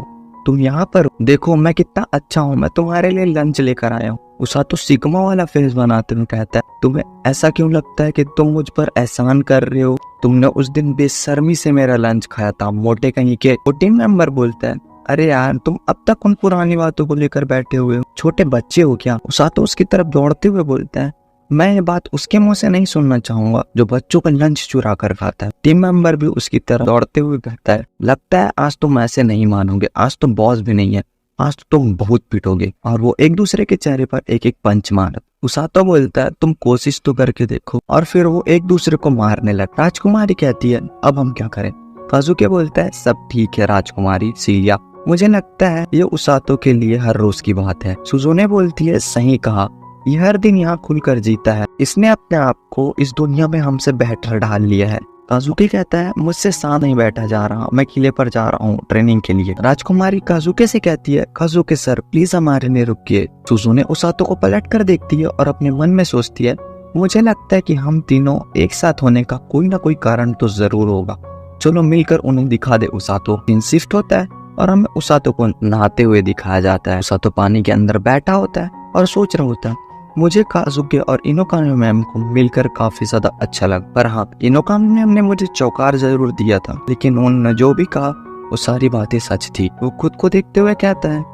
तुम यहाँ पर देखो मैं कितना अच्छा हूँ, मैं तुम्हारे लिए लंच लेकर आया हूँ। उसातो सिग्मा वाला फेस बनाते हुए कहता है, तुम्हें ऐसा क्यों लगता है कि तुम मुझ पर एहसान कर रहे हो? तुमने उस दिन बेशर्मी से मेरा लंच खाया था, मोटे कहीं के। वो टीम मेंबर बोलता है, अरे यार तुम अब तक उन पुरानी बातों को लेकर बैठे हुए हो, छोटे बच्चे हो क्या? उसातो उसकी तरफ दौड़ते हुए बोलता है, मैं ये बात उसके मुंह से नहीं सुनना चाहूंगा जो बच्चों का लंच चुरा कर खाता है। टीम मेंबर भी उसकी तरफ दौड़ते हुए कहता है, लगता है आज तुम ऐसे नहीं मानोगे, आज तो बॉस भी नहीं है, आज तो तुम बहुत पिटोगे। और वो एक दूसरे के चेहरे पर एक एक पंच मार। उसातो बोलता है, तुम कोशिश तो करके देखो। और फिर वो एक दूसरे को मारने लगता। राजकुमारी कहती है, अब हम क्या करें? काजुके बोलता है, सब ठीक है राजकुमारी सीलिया, मुझे लगता है ये उसातो के लिए हर रोज की बात है। सुजुने बोलती है, सही कहा, ये हर दिन यहाँ खुलकर जीता है, इसने अपने आप को इस दुनिया में हमसे बेहतर ढाल लिया है। काजुके कहता है, मुझसे साथ नहीं बैठा जा रहा, मैं किले पर जा रहा हूँ ट्रेनिंग के लिए। राजकुमारी काजुके से कहती है, काजुके सर प्लीज हमारे लिए रुकिए। सुजुने उसातो को पलट कर देखती है और अपने मन में सोचती है, मुझे लगता है कि हम तीनों एक साथ होने का कोई ना कोई कारण तो जरूर होगा, चलो मिलकर उन्हें दिखा दे। उसातो दिन शिफ्ट होता है और हमें उसातो को नहाते हुए दिखाया जाता है। उसातो पानी के अंदर बैठा होता है और सोच रहा होता है, मुझे काजुके और इनोकामी मैम को मिलकर काफी ज्यादा अच्छा लगा, पर हाँ इनोकामी मैम ने मुझे चौकार जरूर दिया था, लेकिन उन्होंने जो भी कहा वो सारी बातें सच थी। वो खुद को देखते हुए कहता है,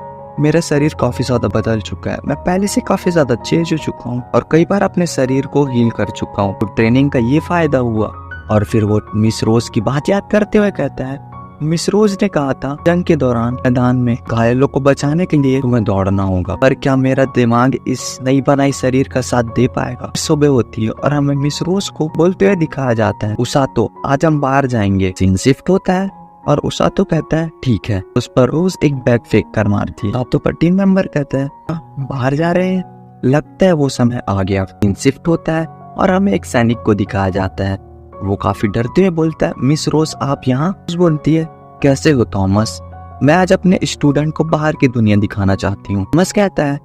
मेरा शरीर काफी ज्यादा बदल चुका है, मैं पहले से काफी ज्यादा चेंज हो चुका हूँ और कई बार अपने शरीर को हील कर चुका हूँ, तो ट्रेनिंग का ये फायदा हुआ। और फिर वो मिस रोज की बात याद करते हुए कहता है, मिस रोज ने कहा था जंग के दौरान मैदान में घायलों को बचाने के लिए तुम्हें दौड़ना होगा, पर क्या मेरा दिमाग इस नई बनाई शरीर का साथ दे पाएगा? सुबह होती है और हमें मिस रोज को बोलते हुए दिखाया जाता है, उसातो आज हम बाहर जाएंगे। सीन शिफ्ट होता है और उसातो कहता है ठीक है। उस पर रोज एक बैग फेंक कर मारती है। उसातो पर टीम मेंबर कहता है, बाहर जा रहे हैं, लगता है वो समय आ गया। सीन शिफ्ट होता है और हमें एक सैनिक को दिखाया जाता है। वो काफी डरते हुए बोलता है, मिस रोज आप यहाँ? बोलती है, कैसे हो थॉमस, मैं आज अपने स्टूडेंट को बाहर की दुनिया दिखाना चाहती हूँ। थॉमस कहता है,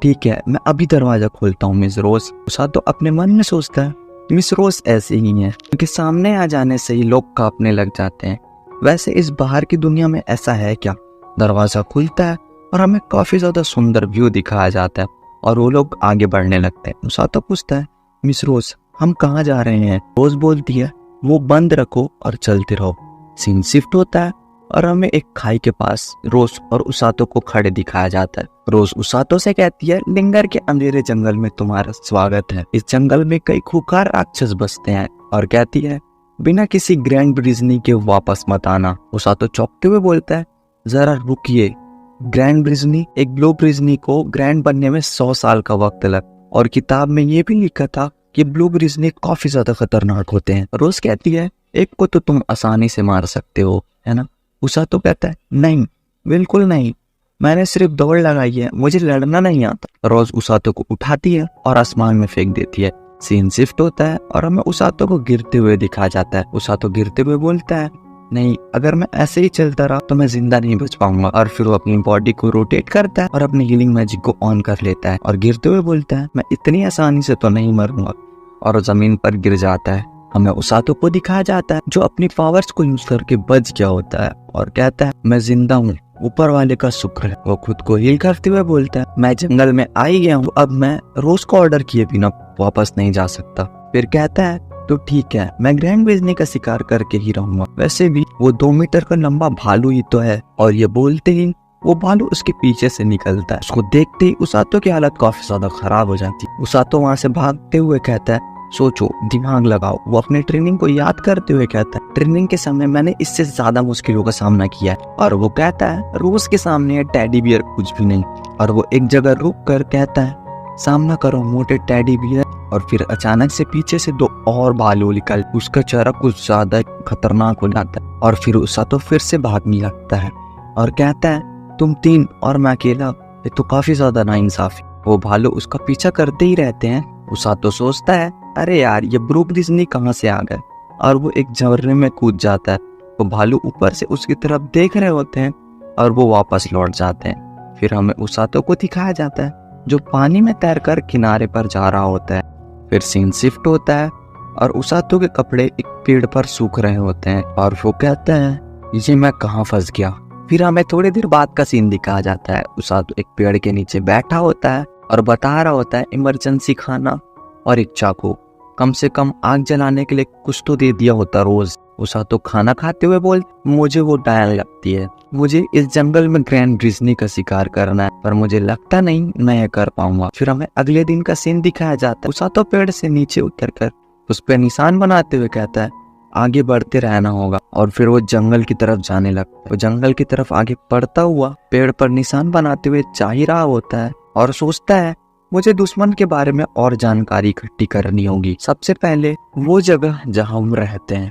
ठीक है मैं अभी दरवाजा खोलता हूँ मिस रोज। उसातो अपने मन में सोचता है, मिस रोज ऐसे ही है, क्योंकि सामने आ जाने से ही लोग कांपने लग जाते हैं, वैसे इस बाहर की दुनिया में ऐसा है क्या? दरवाजा खुलता है और हमें काफी ज्यादा सुंदर व्यू दिखाया जाता है और वो लोग आगे बढ़ने लगते हैं। उसातो पूछता है, मिस रोज हम कहाँ जा रहे हैं? रोज बोलती है, वो बंद रखो और चलते रहो। सीन शिफ्ट होता है और हमें एक खाई के पास रोज और उसातो को खड़े दिखाया जाता है। रोज उसातो से कहती है, लिंगर के अंधेरे जंगल में तुम्हारा स्वागत है, इस जंगल में कई खूंखार राक्षस बसते हैं, और कहती है बिना किसी ग्रैंड ब्रिजनी के वापस मत आना। उसातो चौंकते हुए बोलता है, जरा रुकिए, ग्रैंड ब्रिजनी? एक ब्लू ब्रिजनी को ग्रैंड बनने में 100 साल का वक्त लगा, और किताब में ये भी लिखा था कि ब्लू ब्रिजनी काफी ज्यादा खतरनाक होते हैं। रोज कहती है, एक को तो तुम आसानी से मार सकते हो, है ना? उसातो कहता है, नहीं बिल्कुल नहीं, मैंने सिर्फ दौड़ लगाई है, मुझे लड़ना नहीं आता। रोज उसातो को उठाती है और आसमान में फेंक देती है। सीन शिफ्ट होता है और हमें उसातो को गिरते हुए दिखाया जाता है। उसातो गिरते हुए बोलता है, नहीं अगर मैं ऐसे ही चलता रहा तो मैं जिंदा नहीं बच पाऊंगा। और फिर वो अपनी बॉडी को रोटेट करता है और अपनी हीलिंग मैजिक को ऑन कर लेता है और गिरते हुए बोलता है, मैं इतनी आसानी से तो नहीं मरूंगा, और जमीन पर गिर जाता है। हमें उसातो को दिखाया जाता है जो अपनी पावर्स को यूज करके बच गया होता है और कहता है, मैं जिंदा हूँ, ऊपर वाले का शुक्र है। वो खुद को हील करते हुए बोलता है, मैं जंगल में आ ही गया हूँ, अब मैं रोज को ऑर्डर किए बिना वापस नहीं जा सकता। फिर कहता है, तो ठीक है, मैं ग्रैंड वेजनी का शिकार करके ही रहूंगा, वैसे भी वो 2 मीटर का लंबा भालू ही तो है। और ये बोलते ही वो भालू उसके पीछे से निकलता है। उसको देखते ही उसातो की हालत काफी ज्यादा खराब हो जाती है। उसातो वहां से भागते हुए कहता है, सोचो, दिमाग लगाओ। वो अपने ट्रेनिंग को याद करते हुए कहता है, ट्रेनिंग के समय मैंने इससे ज्यादा मुश्किलों का सामना किया है। और वो कहता है, रोज के सामने टेडी बियर कुछ भी नहीं। और वो एक जगह रुक कर कहता है, सामना करो मोटे टेडी बियर। और फिर अचानक से पीछे से 2 और भालू निकल, उसका चेहरा कुछ ज्यादा खतरनाक हो जाता है। और फिर उसातो फिर से भागने लगता है और कहता है, तुम 3 और मैं अकेला, ये तो काफी ज्यादा नाइंसाफी। वो भालू उसका पीछा करते ही रहते हैं। उसातो सोचता है, अरे यार ये ब्रूक डिज्नी कहाँ से आ गए, और वो एक झरने में कूद जाता है। वो भालू ऊपर से उसकी तरफ देख रहे होते हैं और वो वापस लौट जाते हैं। फिर हमें उसातो को दिखाया जाता है जो पानी में तैरकर किनारे पर जा रहा होता है। फिर सीन शिफ्ट होता है और उसातो के कपड़े एक पेड़ पर सूख रहे होते हैं और वो कहता है, ये मैं कहाँ फंस गया, फिर हमें थोड़ी देर बाद का सीन दिखाया जाता है। उसातो एक पेड़ के नीचे बैठा होता है और बता रहा होता है इमरजेंसी खाना और एक चाकू, कम से कम आग जलाने के लिए कुछ तो दे दिया होता रोज। उसातो खाना खाते हुए बोल, मुझे वो डायल लगती है, मुझे इस जंगल में ग्रैंड डिज्नी का शिकार करना है, पर मुझे लगता नहीं मैं ये कर पाऊंगा। फिर हमें अगले दिन का सीन दिखाया जाता है। उसातो पेड़ से नीचे उतरकर उस पर निशान बनाते हुए कहता है आगे बढ़ते रहना होगा, और फिर वो जंगल की तरफ जाने लगता है। वो जंगल की तरफ आगे बढ़ता हुआ पेड़ पर निशान बनाते हुए जा ही रहा होता है और सोचता है मुझे दुश्मन के बारे में और जानकारी इकट्ठी करनी होगी। सबसे पहले वो जगह जहां हम रहते हैं,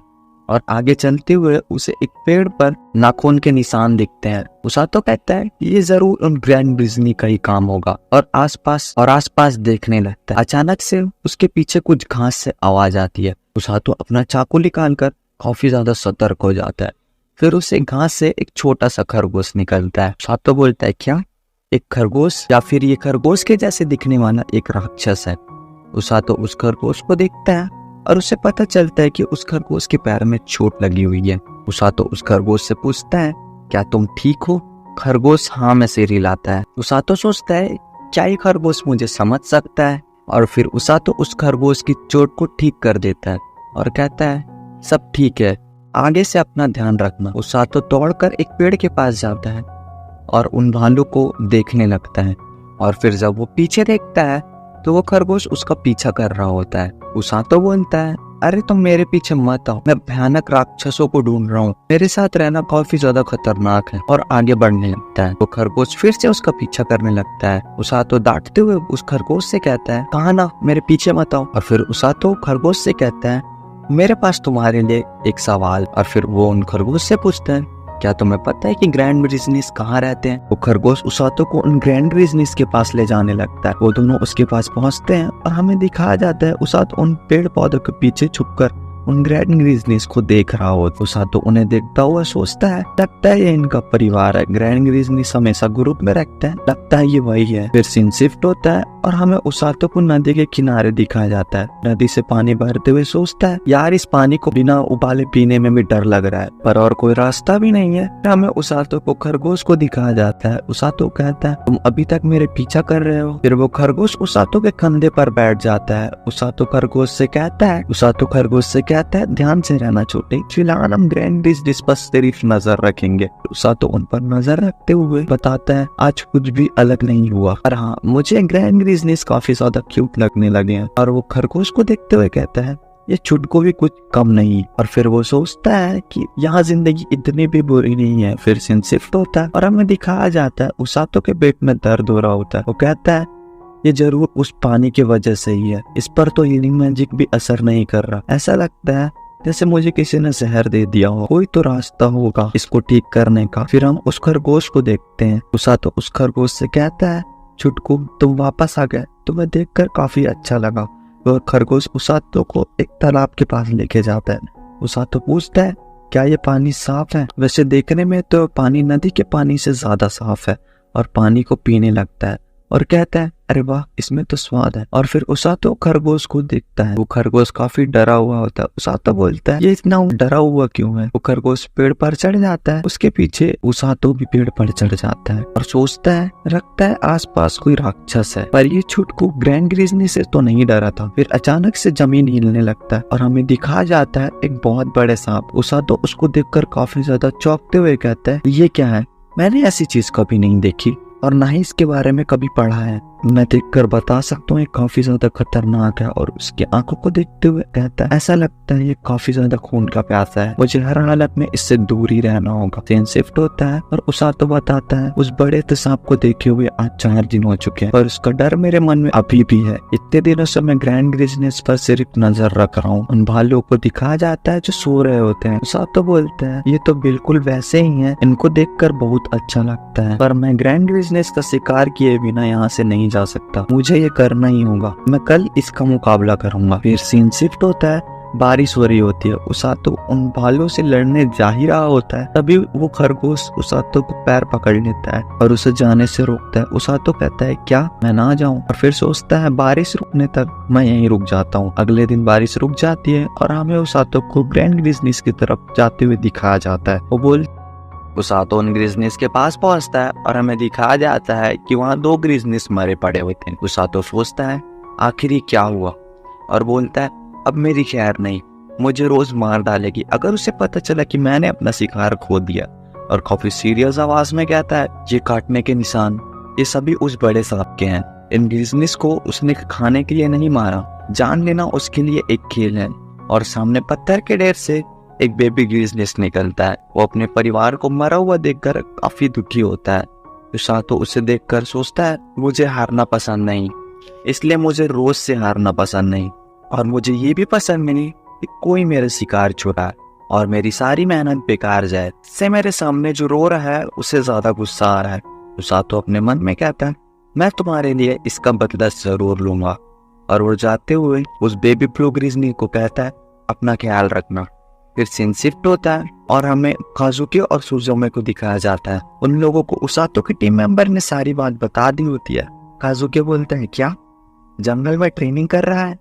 और आगे चलते हुए उसे एक पेड़ पर नाखून के निशान दिखते हैं। उसातो कहता है ये जरूर उन ग्रैंड डिज्नी का ही काम होगा, और आसपास देखने लगता है। अचानक से उसके पीछे कुछ घास से आवाज आती है। उसातो अपना चाकू निकालकर काफी ज्यादा सतर्क हो जाता है। फिर उसे घास से एक छोटा सा खरगोश निकलता है। उसातो बोलता है क्या एक खरगोश, या फिर ये खरगोश के जैसे दिखने वाला एक राक्षस है। उसातो उस खरगोश को देखता है और उसे पता चलता है कि उस खरगोश के पैर में चोट लगी हुई है। उसातो उस खरगोश से पूछता है क्या तुम ठीक हो? खरगोश हाँ में सिर हिलाता है। उसातो सोचता है क्या ये खरगोश मुझे समझ सकता है, और फिर उसातो उस खरगोश की चोट को ठीक कर देता है और कहता है सब ठीक है, आगे से अपना ध्यान रखना। उसातो दौड़कर एक पेड़ के पास जाता है और उन भालू को देखने लगता है, और फिर जब वो पीछे देखता है तो वो खरगोश उसका पीछा कर रहा होता है। उसातो बोलता है अरे तुम मेरे पीछे मत आओ, मैं भयानक राक्षसों को ढूंढ रहा हूँ, मेरे साथ रहना काफी ज्यादा खतरनाक है, और आगे बढ़ने लगता है। वो खरगोश फिर से उसका पीछा करने लगता है। उसातो डांटते हुए उस खरगोश से कहता है कहा ना मेरे पीछे मत आओ, और फिर उसातो खरगोश से कहता है मेरे पास तुम्हारे लिए एक सवाल। और फिर वो उन खरगोश से पूछता है क्या तुम्हें पता है कि ग्रैंड डिज्नीज कहाँ रहते हैं? वो खरगोश उसातो को उन ग्रैंड डिज्नीज के पास ले जाने लगता है। वो दोनों उसके पास पहुंचते हैं और हमें दिखाया जाता है उसातो उन पेड़ पौधों के पीछे छुपकर उन ग्रैंड डिज्नीज को देख रहा होता है। उसातो उन्हें देखता हुआ सोचता है लगता है ये इनका परिवार है, ग्रैंड डिज्नीज हमेशा ग्रुप में रखते हैं, लगता है ये वही है। फिर सीन शिफ्ट होता है और हमें उसातो को नदी के किनारे दिखाया जाता है। नदी से पानी बहते हुए सोचता है यार इस पानी को बिना उबाले पीने में भी डर लग रहा है, पर और कोई रास्ता भी नहीं है। हमें उसातो को खरगोश को दिखाया जाता है। उसातो कहता है तुम अभी तक मेरे पीछा कर रहे हो। फिर वो खरगोश उसातो के कंधे पर बैठ जाता है। उसातो खरगोश से कहता है ध्यान से रहना छोटे, फिलहाल हम ग्रैंड डिज्नी पर सिर्फ नजर रखेंगे। उसातो उन पर नजर रखते हुए बताता है आज कुछ भी अलग नहीं हुआ, पर हाँ मुझे ग्रैंड डिज्नी काफी ज्यादा क्यूट लगने लगे हैं। और वो खरगोश को देखते हुए कहता है ये छुटको भी कुछ कम नहीं। और फिर वो सोचता है कि यहाँ जिंदगी इतनी भी बुरी नहीं है। फिर सीन शिफ्ट होता है और हमें दिखाया जाता है उसातो के पेट में दर्द हो रहा होता है। वो कहता है ये जरूर उस पानी की वजह से ही है, इस पर तो हीलिंग मैजिक भी असर नहीं कर रहा, ऐसा लगता है जैसे मुझे किसी ने जहर दे दिया हो, कोई तो रास्ता होगा इसको ठीक करने का। फिर हम उस खरगोश को देखते हैं। उसातो उस खरगोश से कहता है छुटकू तुम वापस आ गए, तुम्हें देखकर काफी अच्छा लगा। वह खरगोश उसातो को एक तालाब के पास लेके जाता है। उसातो पूछता है क्या ये पानी साफ है? वैसे देखने में तो पानी नदी के पानी से ज्यादा साफ है, और पानी को पीने लगता है और कहता है अरे वाह इसमें तो स्वाद है। और फिर उसातो खरगोश को देखता है। वो खरगोश काफी डरा हुआ होता है। उसातो बोलता है ये इतना डरा हुआ क्यों है? वो खरगोश पेड़ पर चढ़ जाता है। उसके पीछे उसातो भी पेड़ पर चढ़ जाता है और सोचता है लगता है आसपास कोई राक्षस है, पर ये छुटकू ग्रैंड डिज्नी से तो नहीं डरा था। फिर अचानक से जमीन हिलने लगता है और हमें दिखाया जाता है एक बहुत बड़े सांप। उसातो उसको देखकर काफी ज्यादा चौंकते हुए कहता है ये क्या है? मैंने ऐसी चीज कभी नहीं देखी और ना ही इसके बारे में कभी पढ़ा है। मैं देखकर बता सकता हूँ ये काफी ज्यादा खतरनाक है। और उसकी आंखों को देखते हुए कहता है ऐसा लगता है ये काफी ज्यादा खून का प्यासा है, मुझे हर हालत में इससे दूर ही रहना होगा। सीन शिफ्ट होता है और उसातो बताता है उस बड़े सांप को देखे हुए आज 4 दिन हो चुके हैं, पर उसका डर मेरे मन में अभी भी है। इतने दिनों से मैं ग्रैंड डिज्नी पर सिर्फ नजर रख रहा हूँ। उन भालुओं को दिखाया जाता है जो सो रहे होते हैं। उसातो बोलता है ये तो बिल्कुल वैसे ही है, इनको देखकर बहुत अच्छा लगता है, पर मैं ग्रैंड डिज्नी का शिकार किए बिना यहाँ से नहीं जा सकता, मुझे ये करना ही होगा, मैं कल इसका मुकाबला करूंगा। फिर सीन शिफ्ट होता है, बारिश हो रही होती है। उसातो उन भालुओं से लड़ने जा ही रहा होता है, तभी वो खरगोश उसातो को पैर पकड़ लेता है और उसे जाने से रोकता है। उसातो कहता है क्या मैं ना जाऊं? और फिर सोचता है बारिश रुकने तक मैं यहीं रुक जाता हूँ। अगले दिन बारिश रुक जाती है और हमें उसातो को ग्रैंड डिज्नी की तरफ जाते हुए दिखाया जाता है। वो उसातो उन ग्रिजनीस के पास पहुंचता है और हमें दिखाया जाता है कि वहाँ 2 ग्रिजनीस मरे पड़े हुए थे। उसातो सोचता है आखिर ये क्या हुआ और बोलता है अब मेरी खैर नहीं, मुझे रोज मार डालेगी अगर उसे पता चला कि मैंने अपना शिकार खो दिया। और काफी सीरियस आवाज में कहता है ये काटने के निशान ये सभी उस बड़े सांप के हैं। इन ग्रिजनीस को उसने खाने के लिए नहीं मारा, जान लेना उसके लिए एक खेल है। और सामने पत्थर के ढेर से एक बेबी ग्रिजनीस निकलता है। वो अपने परिवार को मरा हुआ देखकर काफी दुखी होता है। उसातो उसे देखकर सोचता है मुझे हारना पसंद नहीं, इसलिए मुझे रोज से हारना पसंद नहीं और मुझे ये भी पसंद नहीं कि कोई मेरा शिकार चुराए और मेरी सारी मेहनत बेकार जाए। इससे मेरे सामने जो रो रहा है उसे ज्यादा गुस्सा आ रहा है। उसातो अपने मन में कहता है मैं तुम्हारे लिए इसका बदला जरूर लूंगा। और वो जाते हुए उस बेबी ब्लू ग्रिजनी को कहता है अपना ख्याल रखना। फिर सीन शिफ्ट होता है और हमें काजुकी और सुजोमे को दिखाया जाता है। उन लोगों को उसातो के टीम मेंबर ने सारी बात बता दी होती है। काजुकी बोलता है क्या जंगल में ट्रेनिंग कर रहा है?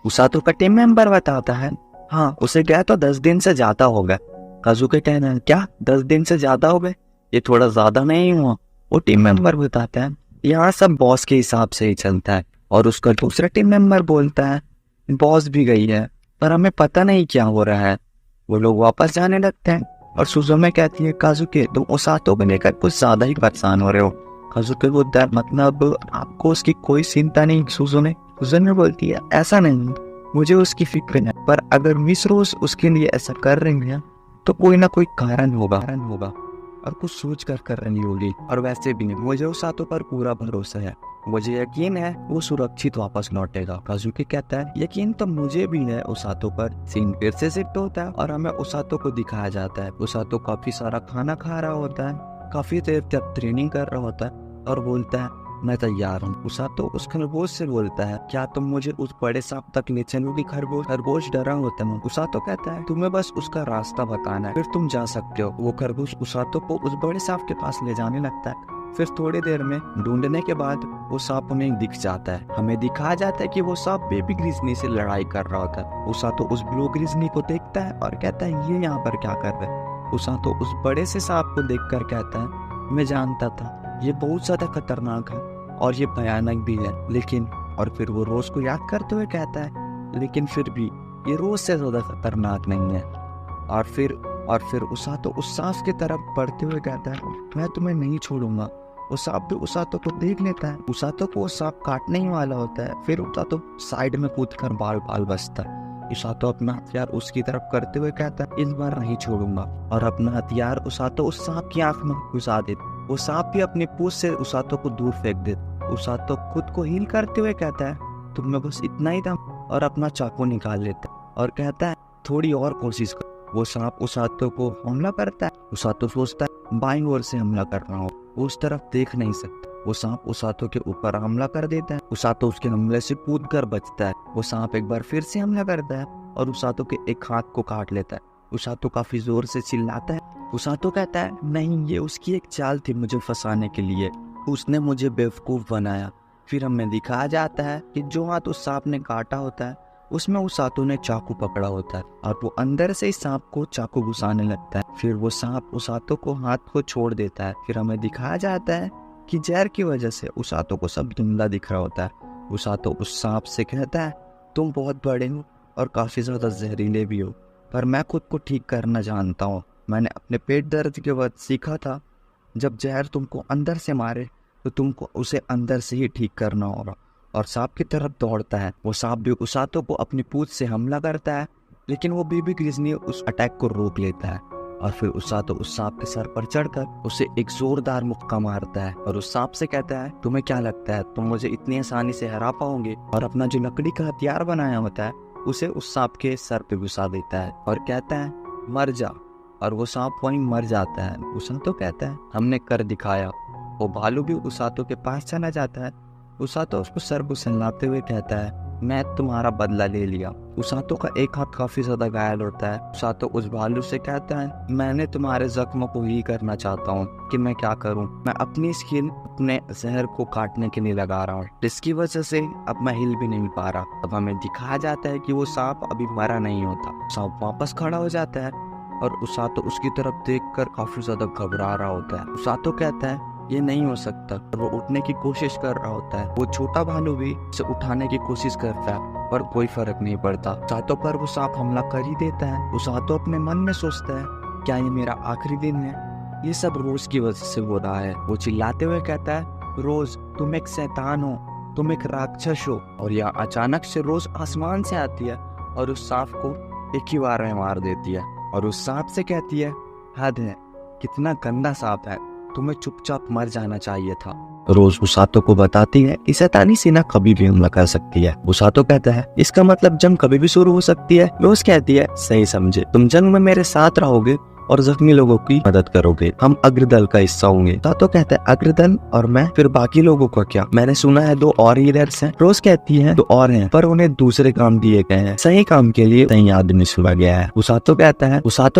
उसातो का टीम मेंबर बताता है हाँ उसे गया तो 10 दिन से ज्यादा हो गए। काजुकी कहना है क्या 10 दिन से ज्यादा हो गए, ये थोड़ा ज्यादा नहीं हुआ? वो टीम मेंबर बताता है यहाँ सब बॉस के हिसाब से ही चलता है। और उसका दूसरा टीम मेंबर बोलता है बॉस भी गई है पर हमें पता नहीं क्या हो रहा है। वो लोग वापस जाने लगते हैं और सुजुमे कहती है काजुकी तुम उसातो को लेकर कुछ ज्यादा ही परेशान हो रहे हो। काजुकी बोलता है मतलब आपको उसकी कोई चिंता नहीं? सुजुमे बोलती है ऐसा नहीं, मुझे उसकी फिक्र है पर अगर मिस रोज उसके लिए ऐसा कर रही है तो कोई ना कोई कारण होगा और कुछ सोच कर रही होगी। और वैसे भी नहीं, मुझे उसातो पर पूरा भरोसा है, मुझे यकीन है वो सुरक्षित वापस लौटेगा। काजुकी कहता है यकीन तो मुझे भी है उसातो पर। सीन फिर से शिफ्ट होता है और हमें उसातो को दिखाया जाता है। उसातो काफी सारा खाना खा रहा होता है, काफी देर तक ट्रेनिंग कर रहा होता है और बोलता है मैं तैयार हूँ। उसातो उस खरगोश से बोलता है क्या तुम मुझे उस बड़े सांप तक ले चलोगी? खरगोश डरा होता है। उसातो कहता है तुम्हें बस उसका रास्ता बताना है फिर तुम जा सकते हो। वो खरगोश उसातो को उस बड़े सांप के पास ले जाने लगता है। फिर थोड़ी देर में ढूंढने के बाद वो सांप उन्हें दिख जाता है। हमें दिखाया जाता है कि वो सांप बेबी ग्रिजनी से लड़ाई कर रहा होता है। उसातो उस ब्लू ग्रिजनी को देखता है और कहता है ये यहाँ पर क्या कर रहा है? उसातो उस बड़े से सांप को देखकर कहता है मैं जानता था ये बहुत ज्यादा खतरनाक है और ये भयानक भी है, लेकिन और फिर वो रोज को याद करते हुए कहता है लेकिन फिर भी ये रोज से ज्यादा खतरनाक नहीं है। और फिर उसातो उस सांप की तरफ बढ़ते हुए कहता है मैं तुम्हें नहीं छोड़ूंगा। वो सांप भी उसातो को देख लेता है। उसातो को वो सांप काटने ही वाला होता है। फिर उसातो साइड में कूदकर बाल बचता है। उसातो अपना हथियार उसकी तरफ करते हुए कहता है इस बार नहीं छोड़ूंगा और अपना हथियार उसातो उस सांप की आंख में घुसा देता। वो सांप भी अपनी पूंछ से उसातो को दूर फेंक देता। उसातो खुद को हील करते हुए कहता है तुम्हें बस इतना ही था और अपना चाकू निकाल लेता है और कहता है थोड़ी और कोशिश कर। वो सांप उसातो को हमला करता है। उसातो सोचता है बाईं ओर से हमला कर रहा हूँ, वो उस तरफ देख नहीं सकता। वो सांप उसातो के ऊपर हमला कर देता है। उसातो उसके हमले से कूदकर बचता है। वो सांप एक बार फिर से हमला करता है और उसातो के एक हाथ को काट लेता है। उसातो काफी जोर से चिल्लाता है। उसातो कहता है नहीं ये उसकी एक चाल थी मुझे फंसाने के लिए, उसने मुझे बेवकूफ बनाया। फिर हमें दिखाया जाता है कि जो हाथ उस सांप ने काटा होता है उसमें उसातो ने चाकू पकड़ा होता है और वो अंदर से इस सांप को चाकू घुसाने लगता है। फिर वो सांप उसातो को हाथ को छोड़ देता है। फिर हमें दिखाया जाता है कि जहर की वजह से उसातो को सब धुंधला दिख रहा होता है। उसातो उस सांप से कहता है तुम बहुत बड़े हो और काफी ज्यादा जहरीले भी हो, पर मैं खुद को ठीक करना जानता हूँ। मैंने अपने पेट दर्द के वक्त सीखा था जब जहर तुमको अंदर से मारे तो तुमको उसे अंदर से ही ठीक करना होगा। और सांप की तरफ दौड़ता है। वो सांप भी उसातो को अपनी पूंछ से हमला करता है, लेकिन वो बेबी ग्रिजनी उस अटैक को रोक लेता है और फिर उसातो उस सांप के सर पर चढ़कर उसे एक जोरदार मुक्का मारता है और उस सांप से कहता है तुम्हें क्या लगता है तुम मुझे इतनी आसानी से हरा पाओगे? और अपना जो लकड़ी का हथियार बनाया होता है उसे उस सांप के सर पे घुसा देता है और कहता है मर जा। और वो सांप वहीं मर जाता है। उसातो कहता है हमने कर दिखाया। वो भालू भी उसातो के पास चला जाता है। उसातो उसको सर को सहलाते हुए कहता है मैं तुम्हारा बदला ले लिया। उसातो का एक हाथ काफी ज्यादा घायल होता है। उसातो उस भालू से कहता है मैंने तुम्हारे जख्मों को ही करना चाहता हूँ कि मैं क्या करूँ, मैं अपनी स्किन अपने जहर को काटने के लिए लगा रहा हूँ, जिसकी वजह से अब मैं हिल भी नहीं पा रहा। अब हमें दिखाया जाता है कि वो सांप अभी मरा नहीं होता। सांप वापस खड़ा हो जाता है और उसातो उसकी तरफ देखकर काफी ज्यादा घबरा रहा होता है। उसातो कहता है ये नहीं हो सकता, और वो उठने की कोशिश कर रहा होता है। वो छोटा भालू भी उसे उठाने की कोशिश करता है पर कोई फर्क नहीं पड़ता। उसातो पर वो सांप हमला कर ही देता है। उसातो अपने मन में सोचता है क्या ये मेरा आखिरी दिन है? ये सब रोज की वजह से हो रहा है। वो चिल्लाते हुए कहता है रोज तुम एक शैतान हो, तुम एक राक्षस हो। और यह अचानक से रोज आसमान से आती है और उस सांप को एक ही बार में मार देती है और उस सांप से कहती है हद है, कितना गंदा सांप है, तुम्हें चुपचाप मर जाना चाहिए था। रोज उसातो को बताती है कि शैतानी सेना कभी भी हमला कर सकती है। उसातो कहता है इसका मतलब जंग कभी भी शुरू हो सकती है। रोज कहती है सही समझे, तुम जंग में मेरे साथ रहोगे और जख्मी लोगों की मदद करोगे, हम अग्रदल का हिस्सा होंगे। उसातो कहता है अग्रदल और मैं, फिर बाकी लोगों का क्या? मैंने सुना है 2 और लीडर्स हैं। रोज कहती है 2 और हैं पर उन्हें दूसरे काम दिए गए हैं, सही काम के लिए सही आदमी चुना गया है। उसातो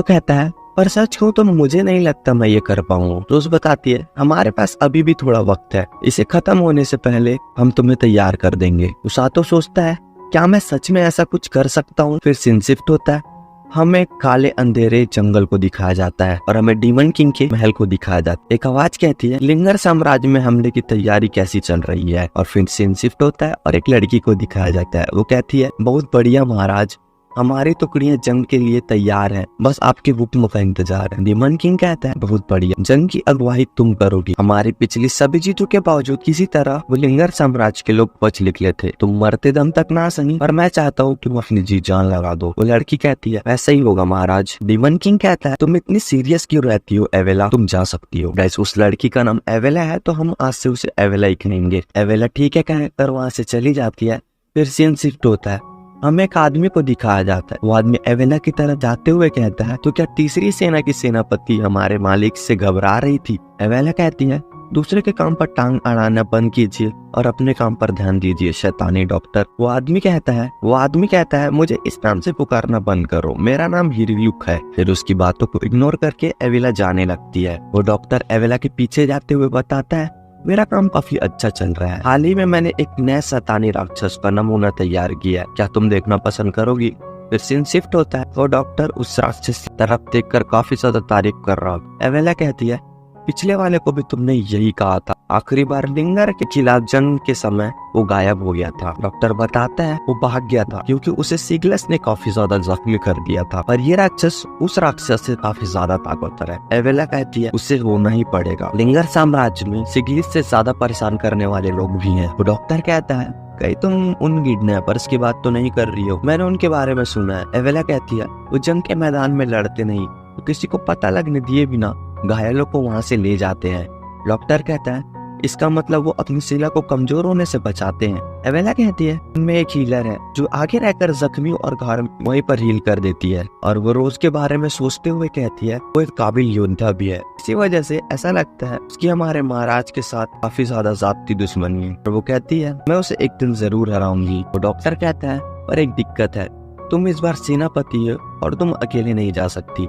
कहता है पर सच कहूं तो मुझे नहीं लगता मैं ये कर पाऊंगा। रोज बताती है हमारे पास अभी भी थोड़ा वक्त है, इसे खत्म होने से पहले हम तुम्हें तैयार कर देंगे। उसातो सोचता है क्या मैं सच में ऐसा कुछ कर सकता हूँ? फिर सीन शिफ्ट होता है, हमें काले अंधेरे जंगल को दिखाया जाता है और हमें डीमन किंग के महल को दिखाया जाता है। एक आवाज कहती है लिंगर साम्राज्य में हमले की तैयारी कैसी चल रही है? और फिर सीन शिफ्ट होता है और एक लड़की को दिखाया जाता है। वो कहती है बहुत बढ़िया महाराज, हमारी टुकड़ियां जंग के लिए तैयार हैं, बस आपके हुक्म का इंतजार है। डीमन किंग कहता है बहुत बढ़िया, जंग की अगुवाई तुम करोगी। हमारी पिछली सभी जीतों के बावजूद किसी तरह वो लिंगर साम्राज्य के लोग बच निकले थे। तुम मरते दम तक ना सही, पर मैं चाहता हूँ तुम अपनी जी जान लगा दो। वो लड़की कहती है वैसा ही होगा महाराज। डीमन किंग कहता है तुम इतनी सीरियस क्यों रहती हो एवेला, तुम जा सकती हो। गैस उस लड़की का नाम एवेला है तो हम आज से उसे एवेला ही कहेंगे। एवेला ठीक है कहकर वहाँ से चली जाती है। फिर सीन शिफ्ट होता है, हमें एक आदमी को दिखाया जाता है। वो आदमी एवेला की तरफ जाते हुए कहता है तो क्या तीसरी सेना की सेनापति हमारे मालिक से घबरा रही थी? एवेला कहती है दूसरे के काम पर टांग अड़ाना बंद कीजिए और अपने काम पर ध्यान दीजिए शैतानी डॉक्टर। वो आदमी कहता है मुझे इस नाम से पुकारना बंद करो, मेरा नाम हिरयुक है। फिर उसकी बातों को इग्नोर करके एवेला जाने लगती है। वो डॉक्टर एवेला के पीछे जाते हुए बताता है मेरा काम काफी अच्छा चल रहा है, हाल ही में मैंने एक नए शैतानी राक्षस का नमूना तैयार किया है, क्या तुम देखना पसंद करोगी? फिर सीन शिफ्ट होता है, वो डॉक्टर उस राक्षस की तरफ देखकर काफी ज्यादा तारीफ कर रहा है। एवेला कहती है पिछले वाले को भी तुमने यही कहा था, आखिरी बार लिंगर के खिलाफ जंग के समय वो गायब हो गया था। डॉक्टर बताता है वो भाग गया था क्योंकि उसे सिगलस ने काफी ज्यादा जख्मी कर दिया था, पर ये राक्षस उस राक्षस से काफी ज्यादा ताकतवर है। एवेला कहती है उसे होना ही पड़ेगा, लिंगर साम्राज्य में सिगलिस से ज्यादा परेशान करने वाले लोग भी हैं। वो डॉक्टर कहता है कहीं तुम उन किडनैपर्स की बात तो नहीं कर रही हो? मैंने उनके बारे में सुना है। एवेला कहती है वो जंग के मैदान में लड़ते नहीं, वो किसी को पता लगने दिए बिना घायलों को वहाँ से ले जाते हैं। डॉक्टर कहता है इसका मतलब वो अपनी शिला को कमजोर होने से बचाते हैं। एवेला कहती है उनमें एक हीलर है जो आगे रहकर जख्मी और घायल वहीं पर हील कर देती है। और वो रोज के बारे में सोचते हुए कहती है वो एक काबिल योद्धा भी है, इसी वजह से ऐसा लगता है उसकी हमारे महाराज के साथ काफी ज्यादा जाती दुश्मनी है। और वो कहती है मैं उसे एक दिन जरूर हराऊंगी। वो डॉक्टर कहता है पर एक दिक्कत है, तुम इस बार सेनापति हो और तुम अकेले नहीं जा सकती।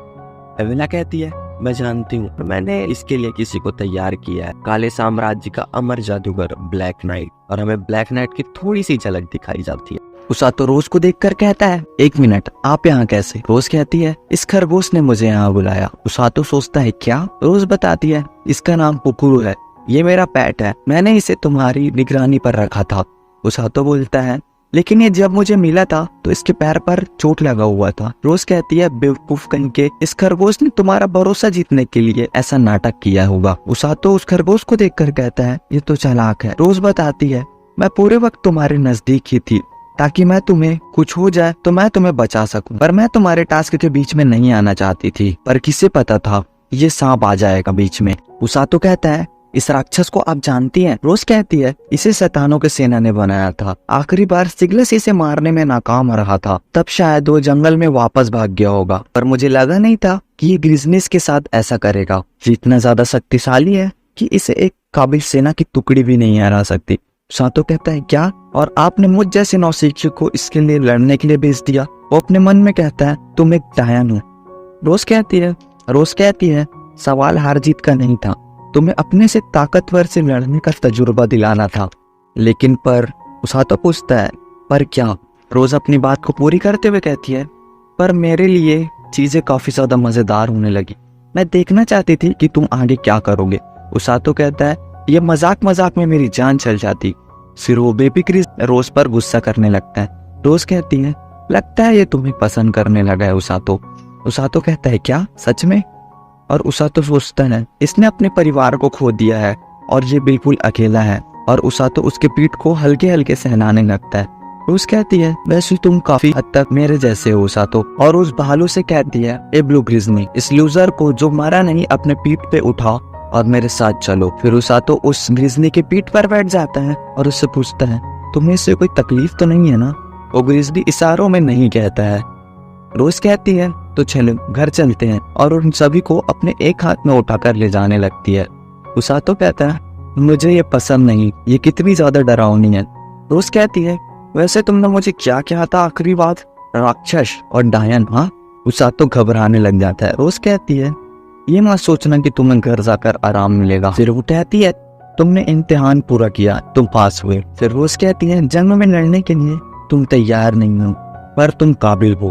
एवेला कहती है मैं जानती हूँ, मैंने इसके लिए किसी को तैयार किया है, काले साम्राज्य का अमर जादूगर ब्लैक नाइट। और हमें ब्लैक नाइट की थोड़ी सी झलक दिखाई जाती है। उसातो रोज को देखकर कहता है एक मिनट, आप यहाँ कैसे? रोज कहती है इस खरगोश ने मुझे यहाँ बुलाया। उसातो सोचता है क्या? रोज बताती है इसका नाम पुकुरु है, ये मेरा पेट है, मैंने इसे तुम्हारी निगरानी पर रखा था। उसातो बोलता है लेकिन ये जब मुझे मिला था तो इसके पैर पर चोट लगा हुआ था। रोज कहती है बेवकूफ कहीं के, इस खरगोश ने तुम्हारा भरोसा जीतने के लिए ऐसा नाटक किया होगा। उसातो उस खरगोश को देखकर कहता है ये तो चालाक है। रोज बताती है मैं पूरे वक्त तुम्हारे नजदीक ही थी ताकि मैं तुम्हें कुछ हो जाए तो मैं तुम्हें बचा सकूं, पर मैं तुम्हारे टास्क के बीच में नहीं आना चाहती थी, पर किसे पता था ये सांप आ जाएगा बीच में। उसातो कहता है इस राक्षस को आप जानती हैं? रोज कहती है इसे शैतानों के सेना ने बनाया था, आखिरी बार सिगलस इसे मारने में नाकाम रहा था, तब शायद वो जंगल में वापस भाग गया होगा, पर मुझे लगा नहीं था कि ये ग्रिजनीस के साथ ऐसा करेगा। ये इतना ज्यादा शक्तिशाली है कि इसे एक काबिल सेना की टुकड़ी भी नहीं हरा सकती। सातो कहता है क्या? और आपने मुझ जैसे नौसिखियों को इसके लिए लड़ने के लिए भेज दिया? वो अपने मन में कहता है तुम एक डायन हो। रोज कहती है सवाल हार जीत का नहीं था, तुम्हें अपने से ताकतवर से लड़ने का तजुर्बा दिलाना था। लेकिन पर उसातो पूछता है पर क्या? रोज अपनी बात को पूरी करते हुए कहती है पर मेरे लिए चीजें काफी ज्यादा मजेदार होने लगी। मैं देखना चाहती थी कि तुम आगे क्या करोगे। उसातो कहता है ये मजाक मजाक में मेरी जान चल जाती। फिर वो बेबी क्रिस रोज पर गुस्सा करने लगता है। रोज कहती है लगता है ये तुम्हें पसंद करने लगा है उसातो। उसातो कहता है क्या सच में? और उसातो सोचता है इसने अपने परिवार को खो दिया है और ये बिल्कुल अकेला है। और उसातो उसके पीठ को हल्के हल्के सहलाने लगता है। रोज कहती है वैसे तुम काफी हद तक मेरे जैसे हो उसातो। और उस भालू से कहती है ए ब्लू ग्रिजली, इस लूजर को जो मरा नहीं अपने पीठ पे उठाओ और मेरे साथ चलो। फिर उसातो उस ग्रिजली के पीठ पर बैठ जाता है और उससे पूछता है तुम्हें इससे कोई तकलीफ तो नहीं है ना? वो ग्रिजली इशारों में नहीं कहता है। रोज कहती है तो चलो घर चलते हैं और उन सभी को अपने एक हाथ में उठाकर ले जाने लगती है। उसातो कहता है मुझे ये पसंद नहीं, ये कितनी ज्यादा डरावनी है। रोज कहती है वैसे तुमने मुझे क्या कहा था आखिरी बात? राक्षस और डायन। हाँ, उसातो घबराने लग जाता है। रोज कहती है ये मत सोचना कि तुम्हें घर जाकर आराम मिलेगा। फिर वो कहती है तुमने इम्तिहान पूरा किया, तुम पास हुए। फिर रोज कहती है जंग में लड़ने के लिए तुम तैयार नहीं हो पर तुम काबिल हो।